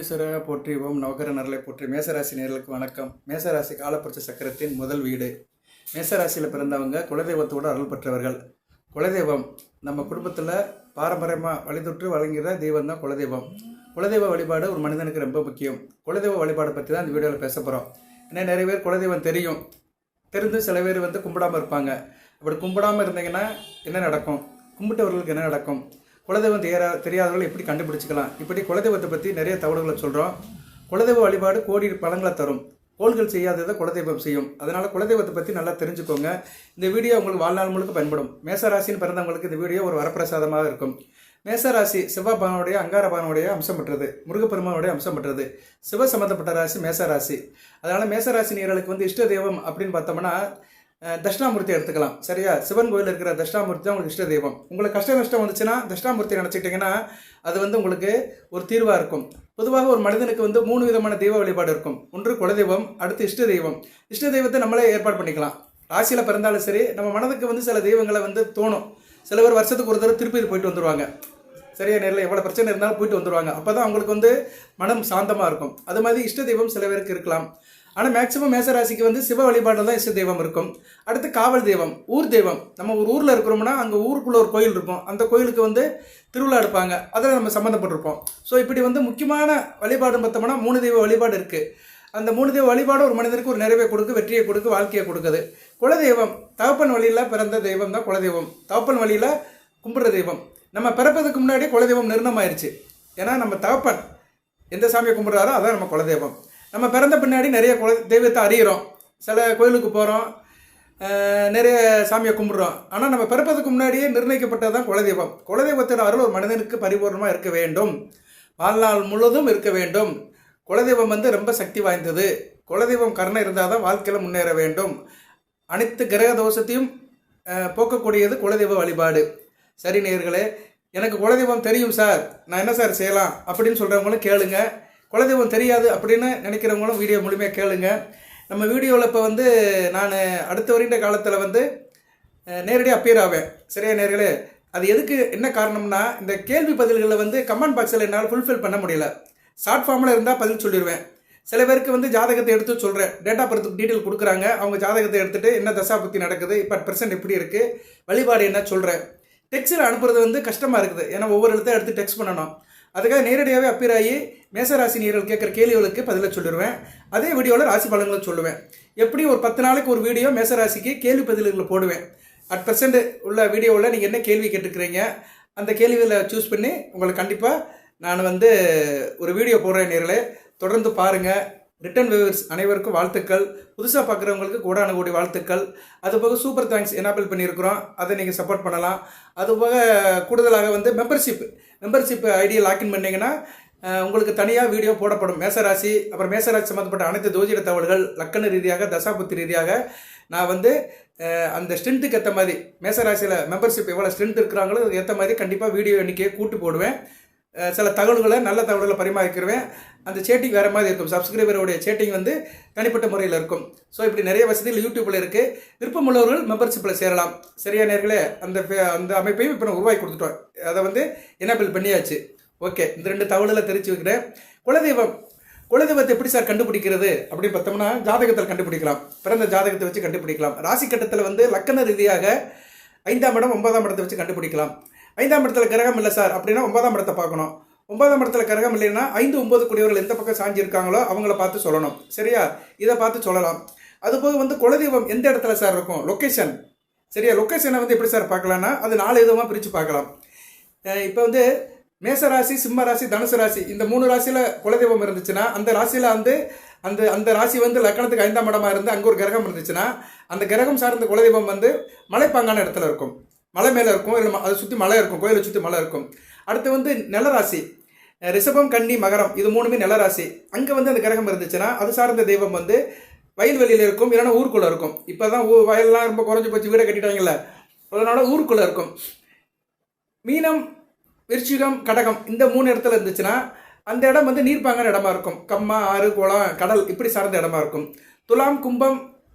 யோகீஸ்வர போற்றி ஓம் நவகர நரலை போற்றி. மேசராசி நேர்களுக்கு வணக்கம். மேசராசி காலப்புரட்சி சக்கரத்தின் முதல் வீடு. மேசராசியில் பிறந்தவங்க குலதெய்வத்தோடு அருள் பெற்றவர்கள். குலதெய்வம் நம்ம குடும்பத்தில் பாரம்பரியமாக வழிதொற்று வழங்குகிற தெய்வம் தான் குலதெய்வம். குலதெய்வ வழிபாடு ஒரு மனிதனுக்கு ரொம்ப முக்கியம். குலதெய்வ வழிபாடை பற்றி தான் இந்த வீடியோவில் பேச போகிறோம். ஏன்னா நிறைய பேர் குலதெய்வம் தெரிந்து சில பேர் கும்பிடாமல் இருப்பாங்க. அப்படி கும்பிடாமல் இருந்தீங்கன்னா என்ன நடக்கும், கும்பிட்டவர்களுக்கு என்ன நடக்கும், குலதெய்வம் தெரியாதவர்கள் எப்படி கண்டுபிடிச்சிக்கலாம், இப்படி குலதெய்வத்தை பற்றி நிறைய தகவல்களை சொல்கிறோம். குலதெய்வ வழிபாடு கோடி பலன்களை தரும். கோள்கள் செய்யாததை குலதெய்வம் செய்யும். அதனால் குலதெய்வத்தை பற்றி நல்லா தெரிஞ்சுக்கோங்க. இந்த வீடியோ உங்களுக்கு வாழ்நாள் முழுக்க பயன்படும். மேசராசின்னு பிறந்தவங்களுக்கு இந்த வீடியோ ஒரு வரப்பிரசாதமாக இருக்கும். மேசராசி சிவபானுடைய அங்காரபானுடைய அம்சம் பெற்றது, முருகப்பெருமானுடைய அம்சம் பெற்றது. சிவ சம்பந்தப்பட்ட ராசி மேசராசி. அதனால் மேசராசி நேர்களுக்கு இஷ்ட தெய்வம் அப்படின்னு பார்த்தோம்னா தட்சிணாமூர்த்தி எடுத்துக்கலாம். சரியா? சிவன் கோயில் இருக்கிற தட்சிணாமூர்த்தி தான் உங்களுக்கு இஷ்ட தெய்வம். உங்களுக்கு கஷ்ட நஷ்டம் வந்துச்சுன்னா தட்சிணாமூர்த்தி நினச்சிக்கிட்டிங்கன்னா அது உங்களுக்கு ஒரு தீர்வாக இருக்கும். பொதுவாக ஒரு மனிதனுக்கு 3 விதமான தெய்வ வழிபாடு இருக்கும். ஒன்று குலதெய்வம், அடுத்து இஷ்ட தெய்வம். இஷ்ட தெய்வத்தை நம்மளே ஏற்பாடு பண்ணிக்கலாம். ராசியில் பிறந்தாலும் சரி, நம்ம மனதுக்கு சில தெய்வங்களை தோணும். சில பேர் வருஷத்துக்கு ஒரு தடவை திருப்பதி போயிட்டு வந்துடுவாங்க. சரியா? நேரில் எவ்வளோ பிரச்சனை இருந்தாலும் போயிட்டு வந்துடுவாங்க. அப்போ தான் அவங்களுக்கு மனம் சாந்தமாக இருக்கும். அது மாதிரி இஷ்ட தெய்வம் சில பேருக்கு இருக்கலாம். ஆனால் மேக்சிமம் மேசராசிக்கு சிவ வழிபாடு தான் இஷ்ட தெய்வம் இருக்கும். அடுத்து காவல் தெய்வம், ஊர் தெய்வம். நம்ம ஒரு ஊரில் இருக்கிறோம்னா அங்கே ஊருக்குள்ளே ஒரு கோயில் இருக்கும். அந்த கோயிலுக்கு திருவிழா எடுப்பாங்க. அதில் நம்ம சம்மந்தப்பட்டிருப்போம். ஸோ இப்படி முக்கியமான வழிபாடுன்னு பார்த்தோம்னா 3 தெய்வ வழிபாடு இருக்குது. அந்த 3 தெய்வ வழிபாடு ஒரு மனிதனுக்கு ஒரு நிறைவை கொடுக்கு, வெற்றியை கொடுக்கு, வாழ்க்கையை கொடுக்குது. குலதெய்வம் தகப்பன் வழியில் பிறந்த தெய்வம் தான் குலதெய்வம். தகப்பன் வழியில் கும்பிடுற தெய்வம். நம்ம பிறப்பதுக்கு முன்னாடி குலதெய்வம் நிர்ணயமாயிருச்சு. ஏன்னா நம்ம தகப்பன் எந்த சாமியை கும்பிட்றாரோ அதான் நம்ம குலதெய்வம். நம்ம பிறந்த பின்னாடி நிறைய தெய்வத்தை அறிகிறோம், சில கோயிலுக்கு போகிறோம், நிறைய சாமியை கும்பிட்றோம். ஆனால் நம்ம பிறப்பதுக்கு முன்னாடியே நிர்ணயிக்கப்பட்டது தான் குலதெய்வம். குலதெய்வத்தோட அருள் ஒரு மனிதனுக்கு பரிபூர்ணமாக இருக்க வேண்டும், வாழ்நாள் முழுவதும் இருக்க வேண்டும். குலதெய்வம் ரொம்ப சக்தி வாய்ந்தது. குலதெய்வம் கருணை இருந்தால் தான் வாழ்க்கையில் முன்னேற வேண்டும். அனைத்து கிரக தோஷத்தையும் போக்கக்கூடியது குலதெய்வ வழிபாடு. சரி நேயர்களே, எனக்கு குலதெய்வம் தெரியும் சார், நான் என்ன சார் செய்யலாம் அப்படின்னு சொல்கிறவங்களும் கேளுங்க. குலதெய்வம் தெரியாது அப்படின்னு நினைக்கிறவங்களும் வீடியோ முழுமையாக கேளுங்க. நம்ம வீடியோவில் இப்போ நான் அடுத்த வருகின்ற காலத்தில் நேரடியாக அப்பியர் ஆவேன். சரியா நேர்களே? அது எதுக்கு, என்ன காரணம்னா, இந்த கேள்வி பதில்களில் கமெண்ட் பாக்ஸில் என்னால் ஃபுல்ஃபில் பண்ண முடியல. ஷார்ட் ஃபார்மில் இருந்தால் பதில் சொல்லிடுவேன். சில பேருக்கு ஜாதகத்தை எடுத்து சொல்கிறேன், டேட்டா பர்த்துக்கு டீட்டெயில் கொடுக்குறாங்க. அவங்க ஜாதகத்தை எடுத்துகிட்டு என்ன தசாபுத்தி நடக்குது, இப்போ ப்ரெசென்ட் எப்படி இருக்குது, வழிபாடு என்ன சொல்கிறேன். டெக்ஸ்ட்டில் அனுப்புறது கஷ்டமாக இருக்குது. ஏன்னா ஒவ்வொரு எழுத்தையும் எடுத்து டெக்ஸ்ட் பண்ணணும். அதுக்காக நேரடியாகவே அப்பியர் ஆகி மேசராசி நேயர்கள் கேட்குற கேள்விகளுக்கு பதிலை சொல்லிடுவேன். அதே வீடியோவில் ராசி பலன்களும் சொல்லுவேன். எப்படி ஒரு 10 நாளைக்கு ஒரு வீடியோ மேசராசிக்கு கேள்வி பதில்களை போடுவேன். அட் ப்ரெசென்ட் உள்ள வீடியோவில் நீங்கள் என்ன கேள்வி கேட்டுக்கிறீங்க, அந்த கேள்விகளை சூஸ் பண்ணி உங்களுக்கு கண்டிப்பாக நான் ஒரு வீடியோ போடுறேன். நேர்களே தொடர்ந்து பாருங்கள். ரிட்டன் வியூவர்ஸ் அனைவருக்கும் வாழ்த்துக்கள். புதுசாக பார்க்குறவங்களுக்கு கோடானுகோடி வாழ்த்துக்கள். அதுபோக சூப்பர் தேங்க்ஸ் எனேபிள் பண்ணியிருக்கிறோம், அதை நீங்கள் சப்போர்ட் பண்ணலாம். அதுபோக கூடுதலாக மெம்பர்ஷிப் ஐடியை லாக்இன் பண்ணிங்கன்னா உங்களுக்கு தனியாக வீடியோ போடப்படும். மேசராசி, அப்புறம் மேசராசி சம்மந்தப்பட்ட அனைத்து ஜோதிட தகவல்கள், லக்கண ரீதியாக, தசாபுத்தி ரீதியாக நான் அந்த ஸ்ட்ரென்த்துக்கு ஏற்ற மாதிரி, மேசராசியில் மெம்பர்ஷிப் எவ்வளோ ஸ்ட்ரென்த் இருக்கிறாங்களோ அதுக்கு ஏற்ற மாதிரி கண்டிப்பாக வீடியோ எண்ணிக்கையை கூட்டி போடுவேன். சில தகவல்களை, நல்ல தகவல்களை பரிமாறிக்கிறவேன். அந்த சேட்டிங் வேறு மாதிரி இருக்கும். சப்ஸ்கிரைபருடைய சேட்டிங் தனிப்பட்ட முறையில் இருக்கும். ஸோ இப்படி நிறைய வசதிகள் யூடியூப்பில் இருக்குது. விருப்பமுள்ளவர்கள் மெம்பர்ஷிப்பில் சேரலாம். சரியா நேர்களே? அந்த அமைப்பையும் இப்போ நான் உருவாக்கி கொடுத்துட்டோம். அதை எனேபிள் பண்ணியாச்சு. ஓகே, இந்த 2 தகவல்களை தெரிஞ்சு வைக்கிறேன். குலதெய்வத்தை எப்படி சார் கண்டுபிடிக்கிறது அப்படின்னு பார்த்தோம்னா, ஜாதகத்தில் கண்டுபிடிக்கலாம். பிறந்த ஜாதகத்தை வச்சு கண்டுபிடிக்கலாம். ராசி கட்டத்தில் லக்கண ரீதியாக 5ஆம் இடம் 9ஆம் இடத்தை வச்சு கண்டுபிடிக்கலாம். 5ஆம் இடத்துல கிரகம் இல்லை சார் அப்படின்னா 9ஆம் இடத்தை பார்க்கணும். 9ஆம் இடத்துல கிரகம் இல்லைன்னா 5, 9 கூடியவர்கள் எந்த பக்கம் சாஞ்சிருக்காங்களோ அவங்கள பார்த்து சொல்லணும். சரியா? இதை பார்த்து சொல்லலாம். அதுபோக குலதெய்வம் எந்த இடத்துல சார் இருக்கும், லொக்கேஷன். சரியா? லொக்கேஷனை எப்படி சார் பார்க்கலான்னா அது 4 விதமாக பிரித்து பார்க்கலாம். இப்போ மேசராசி, சிம்ம ராசி, தனுசு ராசி, இந்த 3 ராசியில் குலதெய்வம் இருந்துச்சுன்னா அந்த ராசியில் அந்த ராசி லக்கணத்துக்கு 5ஆம் இடமா இருந்து அங்கே ஒரு கிரகம் இருந்துச்சுன்னா அந்த கிரகம் சார்ந்த குலதெய்வம் மலைப்பாங்கான இடத்துல இருக்கும். மலை மேலே இருக்கும், இல்லை அதை சுற்றி மலை இருக்கும், கோயிலை சுற்றி மலை இருக்கும். அடுத்து நிலராசி, ரிஷபம், கன்னி, மகரம், இது 3மே நிலராசி. அங்கே அந்த கிரகம் இருந்துச்சுன்னா அது சார்ந்த தெய்வம் வயல்வெளியில் இருக்கும், இல்லைன்னா ஊருக்குள்ளே இருக்கும். இப்போ தான் வயல்லாம் ரொம்ப குறைஞ்சி போச்சு, வீடை கட்டிட்டாங்கல்ல, அதனால ஊருக்குள்ளே இருக்கும். மீனம், விருச்சிகம், கடகம், இந்த 3 இடத்துல இருந்துச்சுன்னா அந்த இடம் நீர்ப்பாங்கான இடமா இருக்கும். கம்மா, ஆறு, குளம், கடல் இப்படி சார்ந்த இடமா இருக்கும். துலாம், கும்பம்,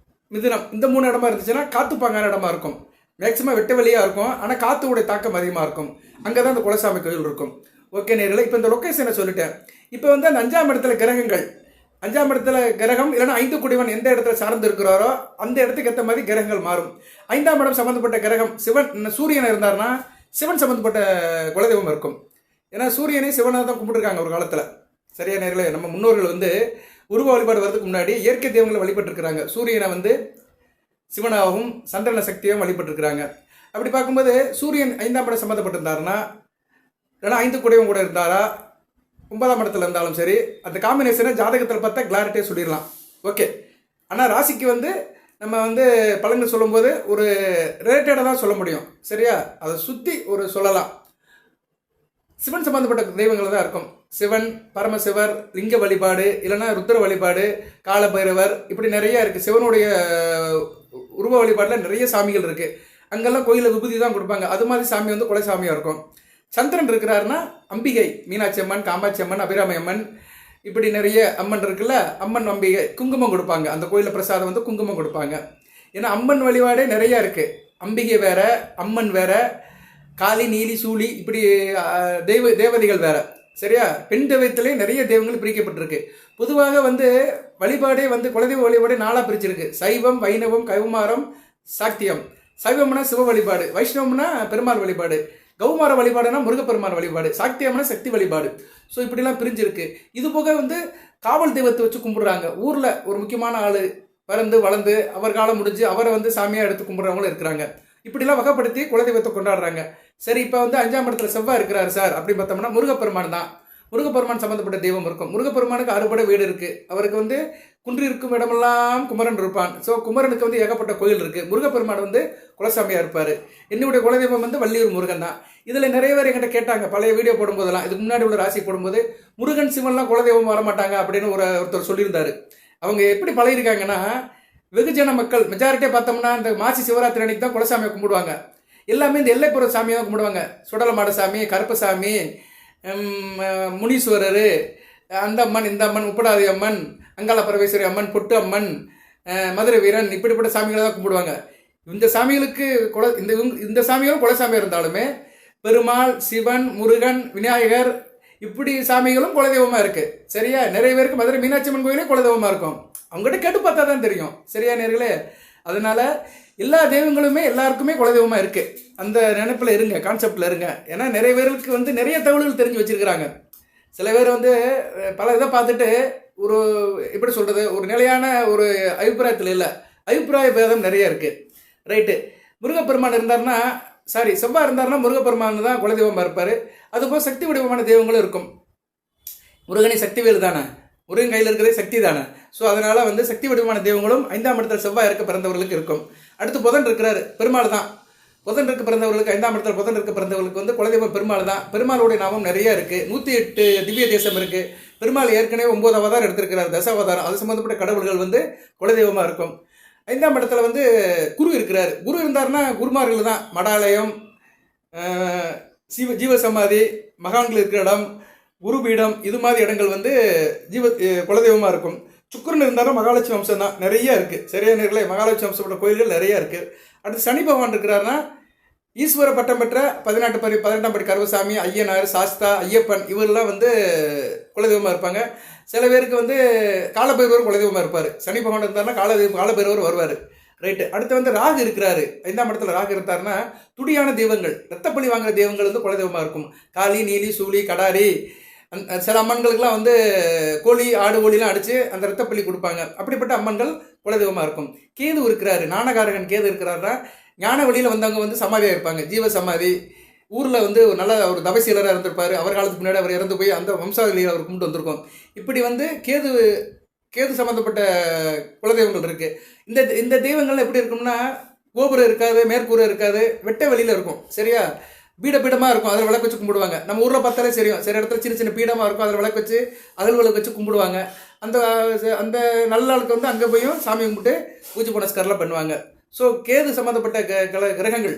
மிதுனம், இந்த 3 இடமா இருந்துச்சுன்னா காத்துப்பாங்கான இடமா இருக்கும். மேக்சிமம் வெட்ட வெளியாக இருக்கும், ஆனால் காற்றுடைய தாக்கம் அதிகமாக இருக்கும். அங்கே தான் அந்த குலசாமி கோயில் இருக்கும். ஓகே நேரில் இப்போ இந்த லொக்கேஷனை சொல்லிட்டேன். இப்போ வந்து அந்த 5ஆம் இடத்துல கிரகங்கள், 5ஆம் இடத்துல கிரகம் இல்லைன்னா 5 குடிவன் எந்த இடத்துல சார்ந்து இருக்கிறாரோ அந்த இடத்துக்கு ஏற்ற மாதிரி கிரகங்கள் மாறும். 5ஆம் இடம் சம்மந்தப்பட்ட கிரகம் சிவன், சூரியன் இருந்தார்னா சிவன் சம்மந்தப்பட்ட குலதெய்வம் இருக்கும். ஏன்னா சூரியனை சிவனாக தான் கும்பிட்டுருக்காங்க ஒரு காலத்தில். சரியா நேரில் நம்ம முன்னோர்கள் வந்து உருவ வழிபாடு வரதுக்கு முன்னாடி இயற்கை தெய்வங்களை வழிபட்டுருக்கிறாங்க. சூரியனை வந்து சிவனாகவும் சந்திரன சக்தியாகவும் வழிபட்டுருக்கிறாங்க. அப்படி பார்க்கும்போது சூரியன் 5ஆம் இடம் சம்மந்தப்பட்டிருந்தாருன்னா இல்லைன்னா 5 குடையும் கூட இருந்தாரா 9ஆம் இடத்துல இருந்தாலும் சரி, அந்த காம்பினேஷனை ஜாதகத்தில் பார்த்தா கிளாரிட்டியாக சொல்லிடலாம். ஓகே. ஆனால் ராசிக்கு வந்து நம்ம வந்து பலன்கள் சொல்லும்போது ஒரு ரிலேட்டடாக தான் சொல்ல முடியும். சரியா? அதை சுற்றி ஒரு சொல்லலாம். சிவன் சம்பந்தப்பட்ட தெய்வங்கள் தான் இருக்கும். சிவன், பரமசிவர், லிங்க வழிபாடு, இல்லைன்னா ருத்ர வழிபாடு, காலபைரவர், இப்படி நிறைய இருக்குது. சிவனுடைய உருவ வழிபாடில் நிறைய சாமிகள் இருக்குது. அங்கெல்லாம் கோயிலில் விபூதி தான் கொடுப்பாங்க. அது மாதிரி சாமி வந்து குலை சாமியாக இருக்கும். சந்திரன் இருக்கிறாருன்னா அம்பிகை, மீனாட்சி அம்மன், காமாட்சி அம்மன், அபிராமி அம்மன், இப்படி நிறைய அம்மன் இருக்குல்ல. அம்மன் அம்பிகை குங்குமம் கொடுப்பாங்க. அந்த கோயிலில் பிரசாதம் வந்து குங்குமம் கொடுப்பாங்க. ஏன்னா அம்மன் வழிபாடே நிறையா இருக்குது. அம்பிகை வேற, அம்மன் வேற, காளி, நீலி, சூளி, இப்படி தேவதைகள் வேற. சரியா? பெண் தெய்வத்திலே நிறைய தெய்வங்கள் பிரிக்கப்பட்டிருக்கு. பொதுவாக வந்து வழிபாடே வந்து குலதெய்வ வழிபாடே 4ஆக பிரிச்சிருக்கு. சைவம், வைணவம், கௌமாரம், சாக்தியம். சைவம்னா சிவ வழிபாடு, வைஷ்ணவம்னா பெருமாள் வழிபாடு, கௌமார வழிபாடுனா முருகப்பெருமான் வழிபாடு, சாக்தியம்னா சக்தி வழிபாடு. ஸோ இப்படிலாம் பிரிஞ்சிருக்கு. இது போக வந்து காவல் தெய்வத்தை வச்சு கும்பிடுறாங்க. ஊரில் ஒரு முக்கியமான ஆள் பிறந்து வளர்ந்து அவர் காலம் முடிஞ்சு அவரை வந்து சாமியாக எடுத்து கும்பிட்றவங்களும் இருக்கிறாங்க. இப்படிலாம் வகைப்படுத்தி குலதெய்வத்தை கொண்டாடுறாங்க. சரி, இப்போ வந்து 5ஆம் இடத்துல செவ்வாய் இருக்கிறாரு சார் அப்படின்னு பார்த்தோம்னா முருகப்பெருமான் தான். முருகப்பெருமான் சம்மந்தப்பட்ட தெய்வம் இருக்கும். முருகப்பெருமானுக்கு 6 வீடு இருக்குது. அவருக்கு வந்து குன்றி இருக்கும் இடமெல்லாம் குமரன் இருப்பான். ஸோ குமரனுக்கு வந்து ஏகப்பட்ட கோயில் இருக்குது. முருகப்பெருமான் வந்து குலசாமியாக இருப்பார். என்னுடைய குலதெய்வம் வந்து வள்ளியூர் முருகன் தான். இதில் நிறைய பேர் என்கிட்ட கேட்டாங்க பழைய வீடியோ போடும்போதெல்லாம், இதுக்கு முன்னாடி உள்ள ராசி போடும்போது முருகன் சிவன்லாம் குலதெய்வம் வரமாட்டாங்க அப்படின்னு ஒருத்தர் சொல்லியிருந்தார். அவங்க எப்படி பழகிருக்காங்கன்னா, வெகுஜன மக்கள் மெஜாரிட்டியாக பார்த்தோம்னா இந்த மாசி சிவராத்திரி அன்னைக்கு தான் குலசாமியை கும்பிடுவாங்க. எல்லாமே இந்த எல்லைப்புற சாமியாக கும்பிடுவாங்க. சுடலமாட சாமி, கருப்பசாமி, முனீஸ்வரர், அந்த அம்மன், இந்த அம்மன், உப்படாதி அம்மன், அங்காள பரமேஸ்வரி அம்மன், பொட்டு அம்மன், மதுரை வீரன், இப்படிப்பட்ட சாமிகளை தான் கும்பிடுவாங்க. இந்த சாமிகளுக்கு இந்த சாமிகளும் குலசாமியாக இருந்தாலுமே பெருமாள், சிவன், முருகன், விநாயகர், இப்படி சாமிகளும் குலதெய்வமாக இருக்குது. சரியா? நிறைய பேருக்கு மதுரை மீனாட்சி அம்மன் கோயிலே குலதெய்வமாக இருக்கும். அவங்ககிட்ட கேட்டு பார்த்தா தான் தெரியும். சரியா நேர்களே? அதனால் எல்லா தெய்வங்களுமே எல்லாருக்குமே குலதெய்வமாக இருக்குது. அந்த நினைப்பில் இருங்க, கான்செப்டில் இருங்க. ஏன்னா நிறைய பேருக்கு வந்து நிறைய தகவல்கள் தெரிஞ்சு வச்சுருக்கிறாங்க. சில பேர் வந்து பல இதை பார்த்துட்டு ஒரு எப்படி சொல்கிறது, ஒரு நிலையான ஒரு அபிப்பிராயத்தில் இல்லை, அபிப்பிராய பேதம் நிறைய இருக்குது. ரைட்டு. முருகப்பெருமான் இருந்தார்னா செவ்வாய் இருந்தார்னா முருகப்பெருமான் தான் குலதெய்வமாக இருப்பார். அதுபோல் சக்தி வடிவமான தெய்வங்களும் இருக்கும். முருகனை சக்தி வேலு தானே, முருகன் கையில் இருக்கிறதே சக்தி தானே. ஸோ அதனால் வந்து சக்தி வடிவமான தெய்வங்களும் 5ஆம் இடத்துல செவ்வாய் இருக்க பிறந்தவர்களுக்கு இருக்கும். அடுத்து புதன் இருக்கிறாரு, பெருமாள் தான். புதன் இருக்க பிறந்தவர்களுக்கு 5ஆம் இடத்துல புதன் இருக்க பிறந்தவர்களுக்கு வந்து குலதெய்வம் பெருமாள் தான். பெருமாளுடைய நாமம் நிறைய இருக்குது. 108 திவ்ய தேசம் இருக்குது. பெருமாள் ஏற்கனவே 9 அவதாரம் எடுத்திருக்கிறார், தசாவதாரம். அது சம்மந்தப்பட்ட கடவுள்கள் வந்து குலதெய்வமாக இருக்கும். 5ஆம் இடத்துல வந்து குரு இருக்கிறார். குரு இருந்தார்னா குருமார்கள் தான். மடாலயம், ஜீவசமாதி, மகான்கள் இருக்கிற இடம், குருபீடம், இது மாதிரி இடங்கள் வந்து குலதெய்வமாக இருக்கும். சுக்கிரன் இருந்தாலும் மகாலட்சுமி வம்சம் தான். நிறைய இருக்குது. சரியா நேர்களே? மகாலட்சுமி வம்சப்பட்ட கோயில்கள் நிறைய இருக்குது. அடுத்து சனி பகவான் இருக்கிறாருன்னா ஈஸ்வர பட்டம் பெற்ற 18ஆம் படி கருவசாமி, ஐயனார், சாஸ்தா, ஐயப்பன், இவரெல்லாம் வந்து குலதெய்வமாக இருப்பாங்க. சில பேருக்கு வந்து காலபைரவர் குலதெய்வமாக இருப்பார். சனி பகவான் இருந்தாருன்னா காலபைரவர் வருவார். ரைட்டு. அடுத்து வந்து ராகு இருக்கிறாரு. 5ஆம் இடத்துல ராகு இருந்தாருன்னா துடியான தெய்வங்கள், ரத்தப்பள்ளி வாங்குற தெய்வங்கள் வந்து குலதெய்வமாக இருக்கும். காளி, நீலி, சூளி, கடாரி, சில அம்மன்களுக்கெல்லாம் வந்து கோழி, ஆடு, கோழிலாம் அடித்து அந்த ரத்தப்பள்ளி கொடுப்பாங்க. அப்படிப்பட்ட அம்மன்கள் குலதெய்வமாக இருக்கும். கேது இருக்கிறாரு. ஞானகாரகன் கேது இருக்கிறாருன்னா ஞான வழியில் வந்தவங்க வந்து சமாதியாக இருப்பாங்க. ஜீவ சமாதி. ஊரில் வந்து ஒரு நல்ல ஒரு தவசீலராக இருந்திருப்பார். அவர் காலத்துக்கு முன்னாடி அவர் இறந்து போய் அந்த வம்சாவளியில் அவர் கும்பிட்டு வந்திருக்கோம். இப்படி வந்து கேது சம்மந்தப்பட்ட குலதெய்வங்கள் இருக்குது. இந்த தெய்வங்கள் எப்படி இருக்கும்னா கோபுரம் இருக்காது, மேற்கூரை இருக்காது, வெட்ட வெளியில் இருக்கும். சரியா? பீடமாக இருக்கும். அதில் விளக்கு வச்சு கும்பிடுவாங்க. நம்ம ஊரில் பார்த்தாலே தெரியும். சில இடத்துல சின்ன சின்ன பீடமாக இருக்கும். அதில் விளக்கு வச்சு விளக்கு வச்சு கும்பிடுவாங்க. அந்த நல்ல நாளுக்கு வந்து அங்கே போயும் சாமி கும்பிட்டு பூஜை புனஸ்காரெலாம் பண்ணுவாங்க. ஸோ கேது சம்மந்தப்பட்ட கிரகங்கள்,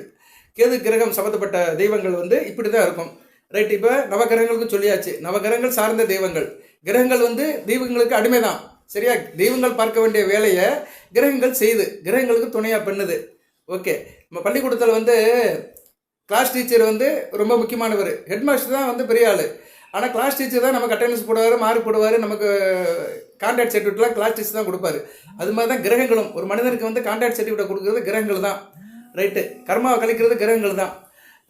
கேது கிரகம் சம்மந்தப்பட்ட தெய்வங்கள் வந்து இப்படி தான் இருக்கும். ரைட். இப்போ நவகிரகங்களுக்கும் சொல்லியாச்சு. நவகிரகங்கள் சார்ந்த தெய்வங்கள். கிரகங்கள் வந்து தெய்வங்களுக்கு அடிமை தான். சரியா? தெய்வங்கள் பார்க்க வேண்டிய வேலையை கிரகங்கள் செய்து கிரகங்களுக்கு துணையாக பண்ணுது. ஓகே. நம்ம பள்ளிக்கூடத்தில் வந்து கிளாஸ் டீச்சர் வந்து ரொம்ப முக்கியமானவர். ஹெட் மாஸ்டர் தான் வந்து பெரிய ஆள். ஆனால் கிளாஸ் டீச்சர் தான் நமக்கு அட்டெண்டன்ஸ் போடுவார், மார்க் போடுவார், நமக்கு கான்டாக்ட் சர்டிஃபிகேட்லாம் கிளாஸ் டீச்சர் தான் கொடுப்பாரு. அது மாதிரி தான் கிரகங்களும். ஒரு மனிதனுக்கு வந்து கான்டாக்ட் சர்டிஃபிகேட் கொடுக்குறது கிரகங்கள் தான். ரைட்டு, கர்மாவை கழிக்கிறது கிரகங்கள் தான்.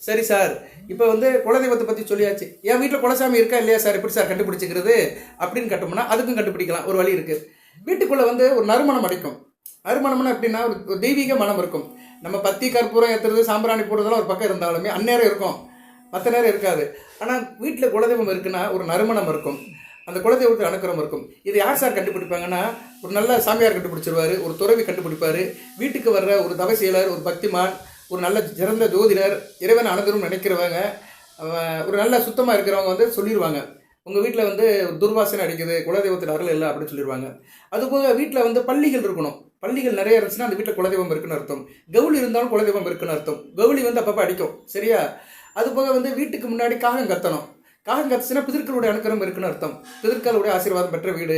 சரி சார், இப்போ வந்து குலதெய்வத்தை பற்றி சொல்லியாச்சு. என் வீட்டில் குலசாமி இருக்கா இல்லையா சார், எப்படி சார் கண்டுபிடிச்சிக்கிறது அப்படின்னு கேட்டோம்னா அதுக்கும் கண்டுபிடிக்கலாம். ஒரு வழி இருக்குது. வீட்டுக்குள்ளே வந்து ஒரு நறுமணம் அடிக்கும். நறுமணம்னா எப்படின்னா ஒரு தெய்வீக மனம் இருக்கும். நம்ம பத்தி கற்பூரம் ஏற்றுறது, சாம்பிராணி போடுறதெல்லாம் ஒரு பக்கம் இருந்தாலுமே அந்நேரம் இருக்கும், மற்ற நேரம் இருக்காது. ஆனால் வீட்டில் குலதெய்வம் இருக்குன்னா ஒரு நறுமணம் இருக்கும், அந்த குலதெய்வத்துக்கு அனுக்கிரகம் இருக்கும். இது யார் சார் கண்டுபிடிப்பாங்கன்னா ஒரு நல்ல சாமியார் கண்டுபிடிச்சிருவார், ஒரு துறவி கண்டுபிடிப்பார், வீட்டுக்கு வர்ற ஒரு தவசீலர், ஒரு பக்திமான், ஒரு நல்ல சிறந்த ஜோதிடர், இறைவன் அனுதினம் நினைக்கிறவங்க, ஒரு நல்ல சுத்தமாக இருக்கிறவங்க வந்து சொல்லிடுவாங்க, உங்கள் வீட்டில் வந்து துர்வாசனை அடிக்குது, குலதெய்வத்தில் அருள் இல்லை அப்படின்னு சொல்லிடுவாங்க. அதுபோக வீட்டில் வந்து பள்ளிகள் இருக்கணும். பள்ளிகள் நிறைய இருந்துச்சுன்னா அந்த வீட்டில் குலதெய்வம் இருக்குன்னு அர்த்தம். கவுளி இருந்தாலும் குலதெய்வம் இருக்குன்னு அர்த்தம். கவுளி வந்து அப்பப்போ அடிக்கும், சரியா? அதுபோக வந்து வீட்டுக்கு முன்னாடி காகம் கத்தணும். காகம் கத்துச்சுன்னா பிதர்களுடைய அனுக்கிரகம் இருக்குன்னு அர்த்தம். பிதர்களுடைய ஆசீர்வாதம் பெற்ற வீடு.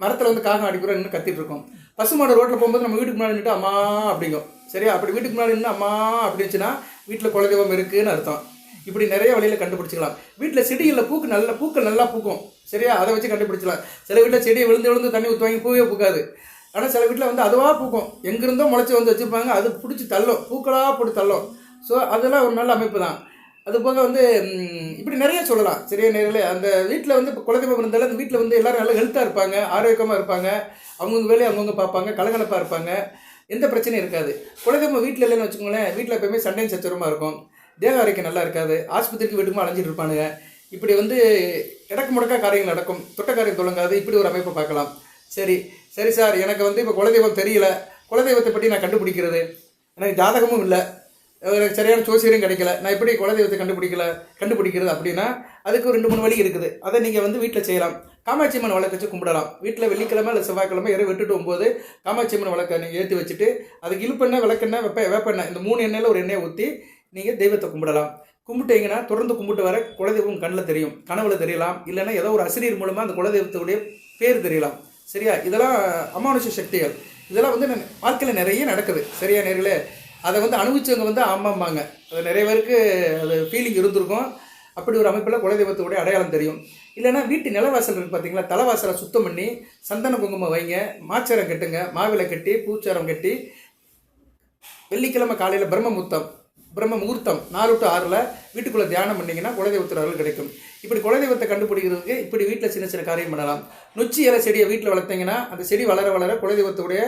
மரத்தில் வந்து காகம் அடிக்கிறோம் நின்று கத்திட்டு இருக்கோம். பசுமாடு ரோட்டில் போகும்போது நம்ம வீட்டுக்கு முன்னாடி நின்று அம்மா அப்படிங்கும், சரியா? அப்படி வீட்டுக்கு முன்னாடி நின்று அம்மா அப்படின்னுச்சுன்னா வீட்டில் குலதெய்வம் இருக்குன்னு அர்த்தம். இப்படி நிறைய வழியில் கண்டுபிடிச்சிக்கலாம். வீட்டில் செடிகளில் பூக்கள் நல்லா பூக்கும், சரியா? அதை வச்சு கண்டுபிடிச்சிக்கலாம். சில வீட்டில் செடியை விழுந்து தண்ணி ஊற்றுவாங்க, பூவே பூக்காது. ஆனால் சில வீட்டில் வந்து அதுவாக பூக்கும், எங்கிருந்தோ முளைச்சி வந்து வச்சுருப்பாங்க, அது பிடிச்சி தள்ளும், பூக்களாக போட்டு தள்ளும். ஸோ அதெல்லாம் ஒரு நல்ல அமைப்பு தான். அதுபோக வந்து இப்படி நிறைய சொல்லலாம், சரியா? நேரில் அந்த வீட்டில் வந்து இப்போ குலதெய்வம் இருந்தாலும் அந்த வீட்டில் வந்து எல்லோரும் நல்லா ஹெல்த்தாக இருப்பாங்க, ஆரோக்கியமாக இருப்பாங்க, அவங்கவுங்க வேலையை அவங்கவுங்க பார்ப்பாங்க, கலகலப்பாக இருப்பாங்க, எந்த பிரச்சனையும் இருக்காது. குலதெய்வம் வீட்டில் இல்லைன்னு வச்சுக்கோங்களேன், வீட்டில் எப்போயுமே சண்டையும் சச்சரமாக இருக்கும், தேக ஆரோக்கியம் நல்லா இருக்காது, ஆஸ்பத்திரிக்கு வீட்டுக்குமா அலைஞ்சிட்டு இருப்பானுங்க. இப்படி வந்து இடக்கு முடக்கா காரியங்கள் நடக்கும், தொட்ட காரியம் தொடங்காது. இப்படி ஒரு அமைப்பை பார்க்கலாம். சரி சார், எனக்கு வந்து இப்போ குலதெய்வம் தெரியல, குலதெய்வத்தை பற்றி நான் கண்டுபிடிக்கிறது, எனக்கு ஜாதகமும் இல்லை, எனக்கு சரியான ஜோசியரும் கிடைக்கல, நான் எப்படி குலதெய்வத்தை கண்டுபிடிக்கிறது அப்படின்னா அதுக்கு ஒரு 2-3 வழி இருக்குது. அதை நீங்கள் வந்து வீட்டில் செய்யலாம். காமாட்சி அம்மன் விளக்கு வச்சு கும்பிடலாம். வீட்டில் வெள்ளிக்கிழமை இல்லை செவ்வாய்க்கிழமை இரவு 8-9 காமாட்சி அம்மன் விளக்கை நீங்கள் ஏற்றி வச்சுட்டு அதுக்கு இழுப்பெண்ணெய், விளக்கெண்ணெய், வேப்பெண்ணெய், இந்த 3 எண்ணெயில் ஒரு எண்ணெயை ஊற்றி நீங்கள் தெய்வத்தை கும்பிடலாம். கும்பிட்டீங்கன்னா தொடர்ந்து கும்பிட்டு வர குலதெய்வம் கண்ணில் தெரியும், கனவுல தெரியலாம், இல்லைன்னா ஏதோ ஒரு ஆசிரியர் மூலமாக அந்த குலதெய்வத்துடைய பேர் தெரியலாம், சரியா? இதெல்லாம் அமானுஷ சக்திகள். இதெல்லாம் வந்து வாழ்க்கையில் நிறைய நடக்குது, சரியா? நேரில் அதை வந்து அனுபவிச்சவங்க வந்து ஆமாம்பாங்க. அது நிறைய பேருக்கு அது ஃபீலிங் இருந்திருக்கும். அப்படி ஒரு அமைப்பில் குலதெய்வத்துடைய அடையாளம் தெரியும். இல்லைன்னா வீட்டு நிலவாசல் இருக்குது பார்த்தீங்களா, தலைவாசலை சுத்தம் பண்ணி சந்தன குங்குமம் வைங்க, மாச்சரம் கட்டுங்க, மாவிலை கட்டி பூச்சாரம் கட்டி வெள்ளிக்கிழமை காலையில் பிரம்ம முகூர்த்தம் 4 to 6 வீட்டுக்குள்ளே தியானம் பண்ணிங்கன்னா குலதெய்வத்தோட அருள் கிடைக்கும். இப்படி குலதெய்வத்தை கண்டுபிடிக்கிறதுக்கு இப்படி வீட்டில் சின்ன காரியம் பண்ணலாம். நொச்சி இலை செடியை வீட்டில் வளர்த்தீங்கன்னா அந்த செடி வளர குலதெய்வத்துடைய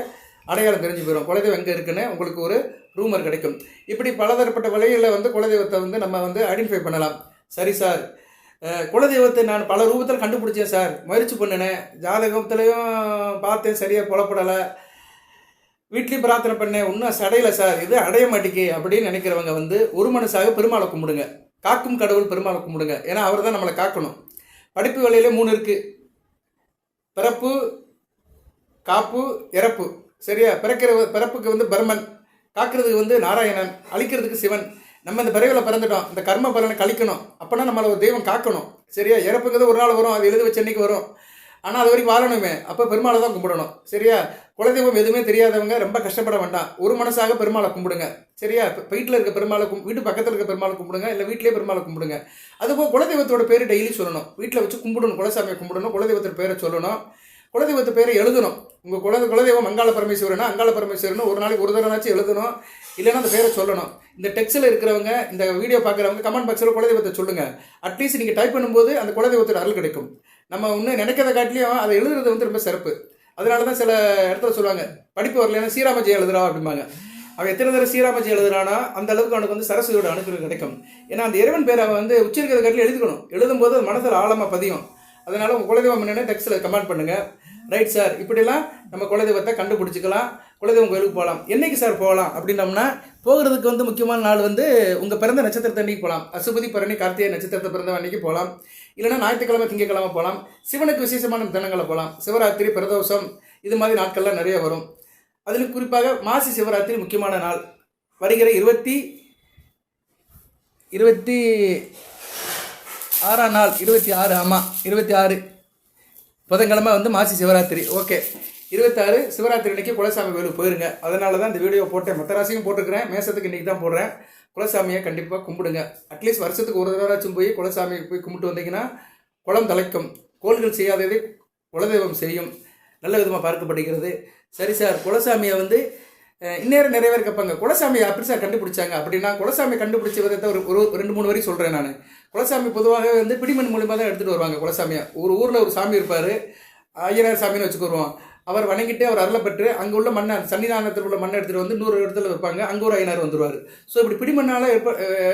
அடையாளம் தெரிஞ்சு போயிடும், குலதெய்வம் எங்கே இருக்குன்னு உங்களுக்கு ஒரு ரூமர் கிடைக்கும். இப்படி பலதரப்பட்ட வழிகளில் வந்து குலதெய்வத்தை வந்து நம்ம வந்து ஐடென்டிஃபை பண்ணலாம். சரி சார், குலதெய்வத்தை நான் பல ரூபத்தில் கண்டுபிடிச்சேன் சார், முயற்சி பண்ணினேன், ஜாதகத்துலேயும் பார்த்தேன், சரியாக புலப்படலை, வீட்லேயும் பிரார்த்தனை பண்ணேன், இன்னும் அடையலை சார், இது அடைய மாட்டேங்கி அப்படின்னு நினைக்கிறவங்க வந்து ஒரு மனசாக பெருமாளை கும்பிடுங்க. காக்கும் கடவுள் பெருமாளை கும்பிடுங்க. ஏன்னா அவர் தான் நம்மளை காக்கணும். படிப்பு வேலையிலே 3 இருக்குது: பிறப்பு, காப்பு, இறப்பு, சரியா? பிறப்புக்கு வந்து பிரம்மன், காக்கிறதுக்கு வந்து நாராயணன், அழிக்கிறதுக்கு சிவன். நம்ம இந்த பிறவியில் பிறந்துட்டோம், இந்த கர்ம பலனை கழிக்கணும், அப்போனா நம்மளை ஒரு தெய்வம் காக்கணும், சரியா? இறப்புங்கிறது ஒரு நாள் வரும், அது எழுதி வச்ச அன்னைக்கு வரும், ஆனால் அது வரைக்கும் வாழணுமே, அப்போ பெருமாளை தான் கும்பிடணும், சரியா? குலதெய்வம் எதுவுமே தெரியாதவங்க ரொம்ப கஷ்டப்பட வேண்டாம், ஒரு மனசாக பெருமாளை கும்பிடுங்க, சரியா? வீட்டில் இருக்க பெருமாளை வீட்டு பக்கத்தில் இருக்க பெருமாளை கும்பிடுங்க, இல்லை வீட்டிலே பெருமாளை கும்பிடுங்க. அதுபோல் குலதெய்வத்தோட பேர் டெய்லி சொல்லணும், வீட்டில் வச்சு கும்பிடணும், குலசாமியை கும்பிடணும், குலதெய்வத்தோட பேரை சொல்லணும், குலதெய்வத்து பேரை எழுதணும். உங்கள் குலதெய்வம் அங்காள பரமேஸ்வரன் ஒரு நாளைக்கு ஒரு தடவைனாச்சும் எழுதணும், இல்லைன்னா அந்த பேரை சொல்லணும். இந்த டெக்ஸ்டில் இருக்கிறவங்க, இந்த வீடியோ பார்க்குறவங்க கமெண்ட் பாக்ஸில் குலதெய்வத்தை சொல்லுங்கள். அட்லீஸ்ட் நீங்கள் டைப் பண்ணும்போது அந்த குலதெய்வத்தோட அருள் கிடைக்கும். நம்ம இன்னும் நினைக்கிறத காட்டிலையும் அதை எழுதுறது வந்து ரொம்ப சிறப்பு. அதனால தான் சில இடத்துல சொல்லுவாங்க, படிப்பு வரலைன்னா ஸ்ரீராமஜி எழுதுறா அப்படிம்பாங்க. அவன் எத்தனை தடவை ஸ்ரீராமஜி எழுதுறானா அந்த அளவுக்கு அவனுக்கு வந்து சரஸ்வதியோட அனுகிரகம் கிடைக்கும். ஏன்னா அந்த இறைவன் பேரை அவன் வந்து உச்சரிக்கிறத காட்டிலும் எழுதிக்கணும், எழுதும்போது அது மனதில் ஆழமாக பதியும். அதனால் உங்கள் குலதெய்வம் என்னென்ன டெக்ஸ்ட்டில் கமெண்ட் பண்ணுங்கள். ரைட் சார், இப்படிலாம் நம்ம குலதெய்வத்தை கண்டுபிடிச்சிக்கலாம். குலதெய்வம் கோயிலுக்கு போகலாம். என்றைக்கு சார் போகலாம் அப்படின்னோம்னா, போகிறதுக்கு வந்து முக்கியமான நாள் வந்து உங்கள் பிறந்த நட்சத்திரத்தை அன்றைக்கி போகலாம். அசுபதி, பரணி, கார்த்திகை நட்சத்திரத்தை பிறந்த அன்றைக்கி போகலாம். இல்லைனா ஞாயிற்றுக்கிழமை, திங்கக்கிழமை போகலாம். சிவனுக்கு விசேஷமான தினங்களை போகலாம். சிவராத்திரி, பிரதோஷம், இது மாதிரி நாட்கள்லாம் நிறைய வரும். அதில் குறிப்பாக மாசி சிவராத்திரி முக்கியமான நாள். வருகிற 26ஆம் நாள், 26 புதன்கிழமை வந்து மாசி சிவராத்திரி. ஓகே, 26 சிவராத்திரி அன்னைக்கு குலசாமி கோயிலுக்கு போயிருங்க. அதனால தான் இந்த வீடியோ போட்டேன். மற்ற ராசியும் போட்டுருக்கிறேன், மேசத்துக்கு இன்றைக்கி தான் போடுறேன். குலசாமியை கண்டிப்பாக கும்பிடுங்க. அட்லீஸ்ட் வருஷத்துக்கு ஒரு தடவைச்சும் போய் குலசாமி போய் கும்பிட்டு வந்தீங்கன்னா குளம் தலைக்கும். கோள்கள் செய்யாததை குலதெய்வம் செய்யும், நல்ல விதமாக பார்க்கப்படுகிறது. சரி சார், குலசாமியை வந்து இந்நேரம் நிறைய பேர் கேட்பாங்க, குலசாமியை அப்படி சார் கண்டுபிடிச்சாங்க அப்படின்னா, குலசாமி கண்டுபிடிச்ச விதத்தை ஒரு 2-3 வரி சொல்கிறேன் நான். குலசாமி பொதுவாக வந்து பிடிமண் மூலியமாக தான் எடுத்துகிட்டு வருவாங்க குலசாமியை. ஒரு ஊரில் ஒரு சாமி இருப்பார், ஐயனார் சாமின்னு வச்சுக்குருவோம். அவர் வணங்கிட்டு அவர் அருளை பெற்று அங்கே உள்ள மண்ணை, சன்னிதானத்தில் உள்ள மண்ணை எடுத்துகிட்டு வந்து இன்னொரு இடத்துல வைப்பாங்க, அங்கே ஒரு ஐயனார் வந்துடுவார். ஸோ இப்படி பிடிமண்ணால்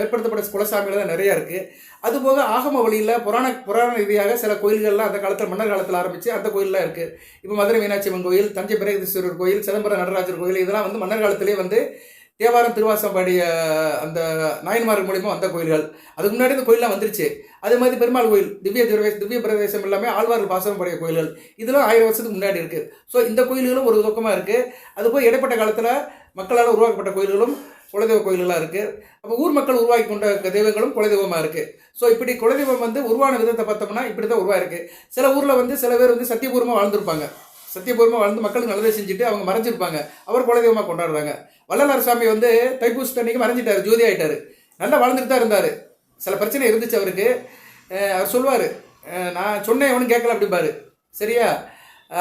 ஏற்படுத்தப்பட்ட குலசாமிகள் தான் நிறையா இருக்குது. அதுபோக ஆகம வழியில் புராண ரீதியாக சில கோயில்கள்லாம் அந்த காலத்தில் மன்னர் காலத்தில் ஆரம்பித்து அந்த கோயிலெலாம் இருக்குது. இப்போ மதுரை மீனாட்சி அம்மன் கோயில், தஞ்சை பிரகதீஸ்வரர் கோயில், சிதம்பரம் நடராஜர் கோயில், இதெல்லாம் வந்து மன்னர் காலத்திலே வந்து தேவாரம் திருவாசம் பாடிய அந்த நாயன்மார்கள் மூலியமாக வந்த கோயில்கள். அதுக்கு முன்னாடி இந்த கோயிலெலாம் வந்துருச்சு. அதே மாதிரி பெருமாள் கோயில், திவ்ய பிரதேசம் எல்லாமே ஆழ்வார்கள் பாசனம் பாடிய கோயில்கள். இதெல்லாம் 1000 வருஷத்துக்கு முன்னாடி இருக்குது. ஸோ இந்த கோயில்களும் ஒரு துக்கமாக இருக்குது. அதுபோல் இடைப்பட்ட காலத்தில் மக்களால் உருவாக்கப்பட்ட கோயில்களும் குலதெய்வ கோயில்களாக இருக்குது. அப்போ ஊர் மக்கள் உருவாக்கி கொண்ட தெய்வங்களும் குலதெய்வமாக இருக்குது. ஸோ இப்படி குலதெய்வம் வந்து உருவான விதத்தை பார்த்தோம்னா இப்படி தான் உருவாயிருக்கு. சில ஊரில் வந்து சில பேர் வந்து சத்தியபூர்வமாக வாழ்ந்துருப்பாங்க. சத்தியபூர்வமாக வாழ்ந்து மக்களுக்கு நல்லதை செஞ்சுட்டு அவங்க மறைஞ்சிருப்பாங்க, அவர் குலதெய்வமாக கொண்டாடுறாங்க. வள்ளலார் சாமி வந்து தைப்பூசத்து அன்னைக்கு மறைஞ்சிட்டார், ஜோதி ஆகிட்டார். நல்லா வாழ்ந்துட்டு தான் இருந்தார். சில பிரச்சனை இருந்துச்சு அவருக்கு. அவர் சொல்லுவார், நான் சொன்னேன் எவனும் கேட்கல அப்படிம்பாரு. சரியா,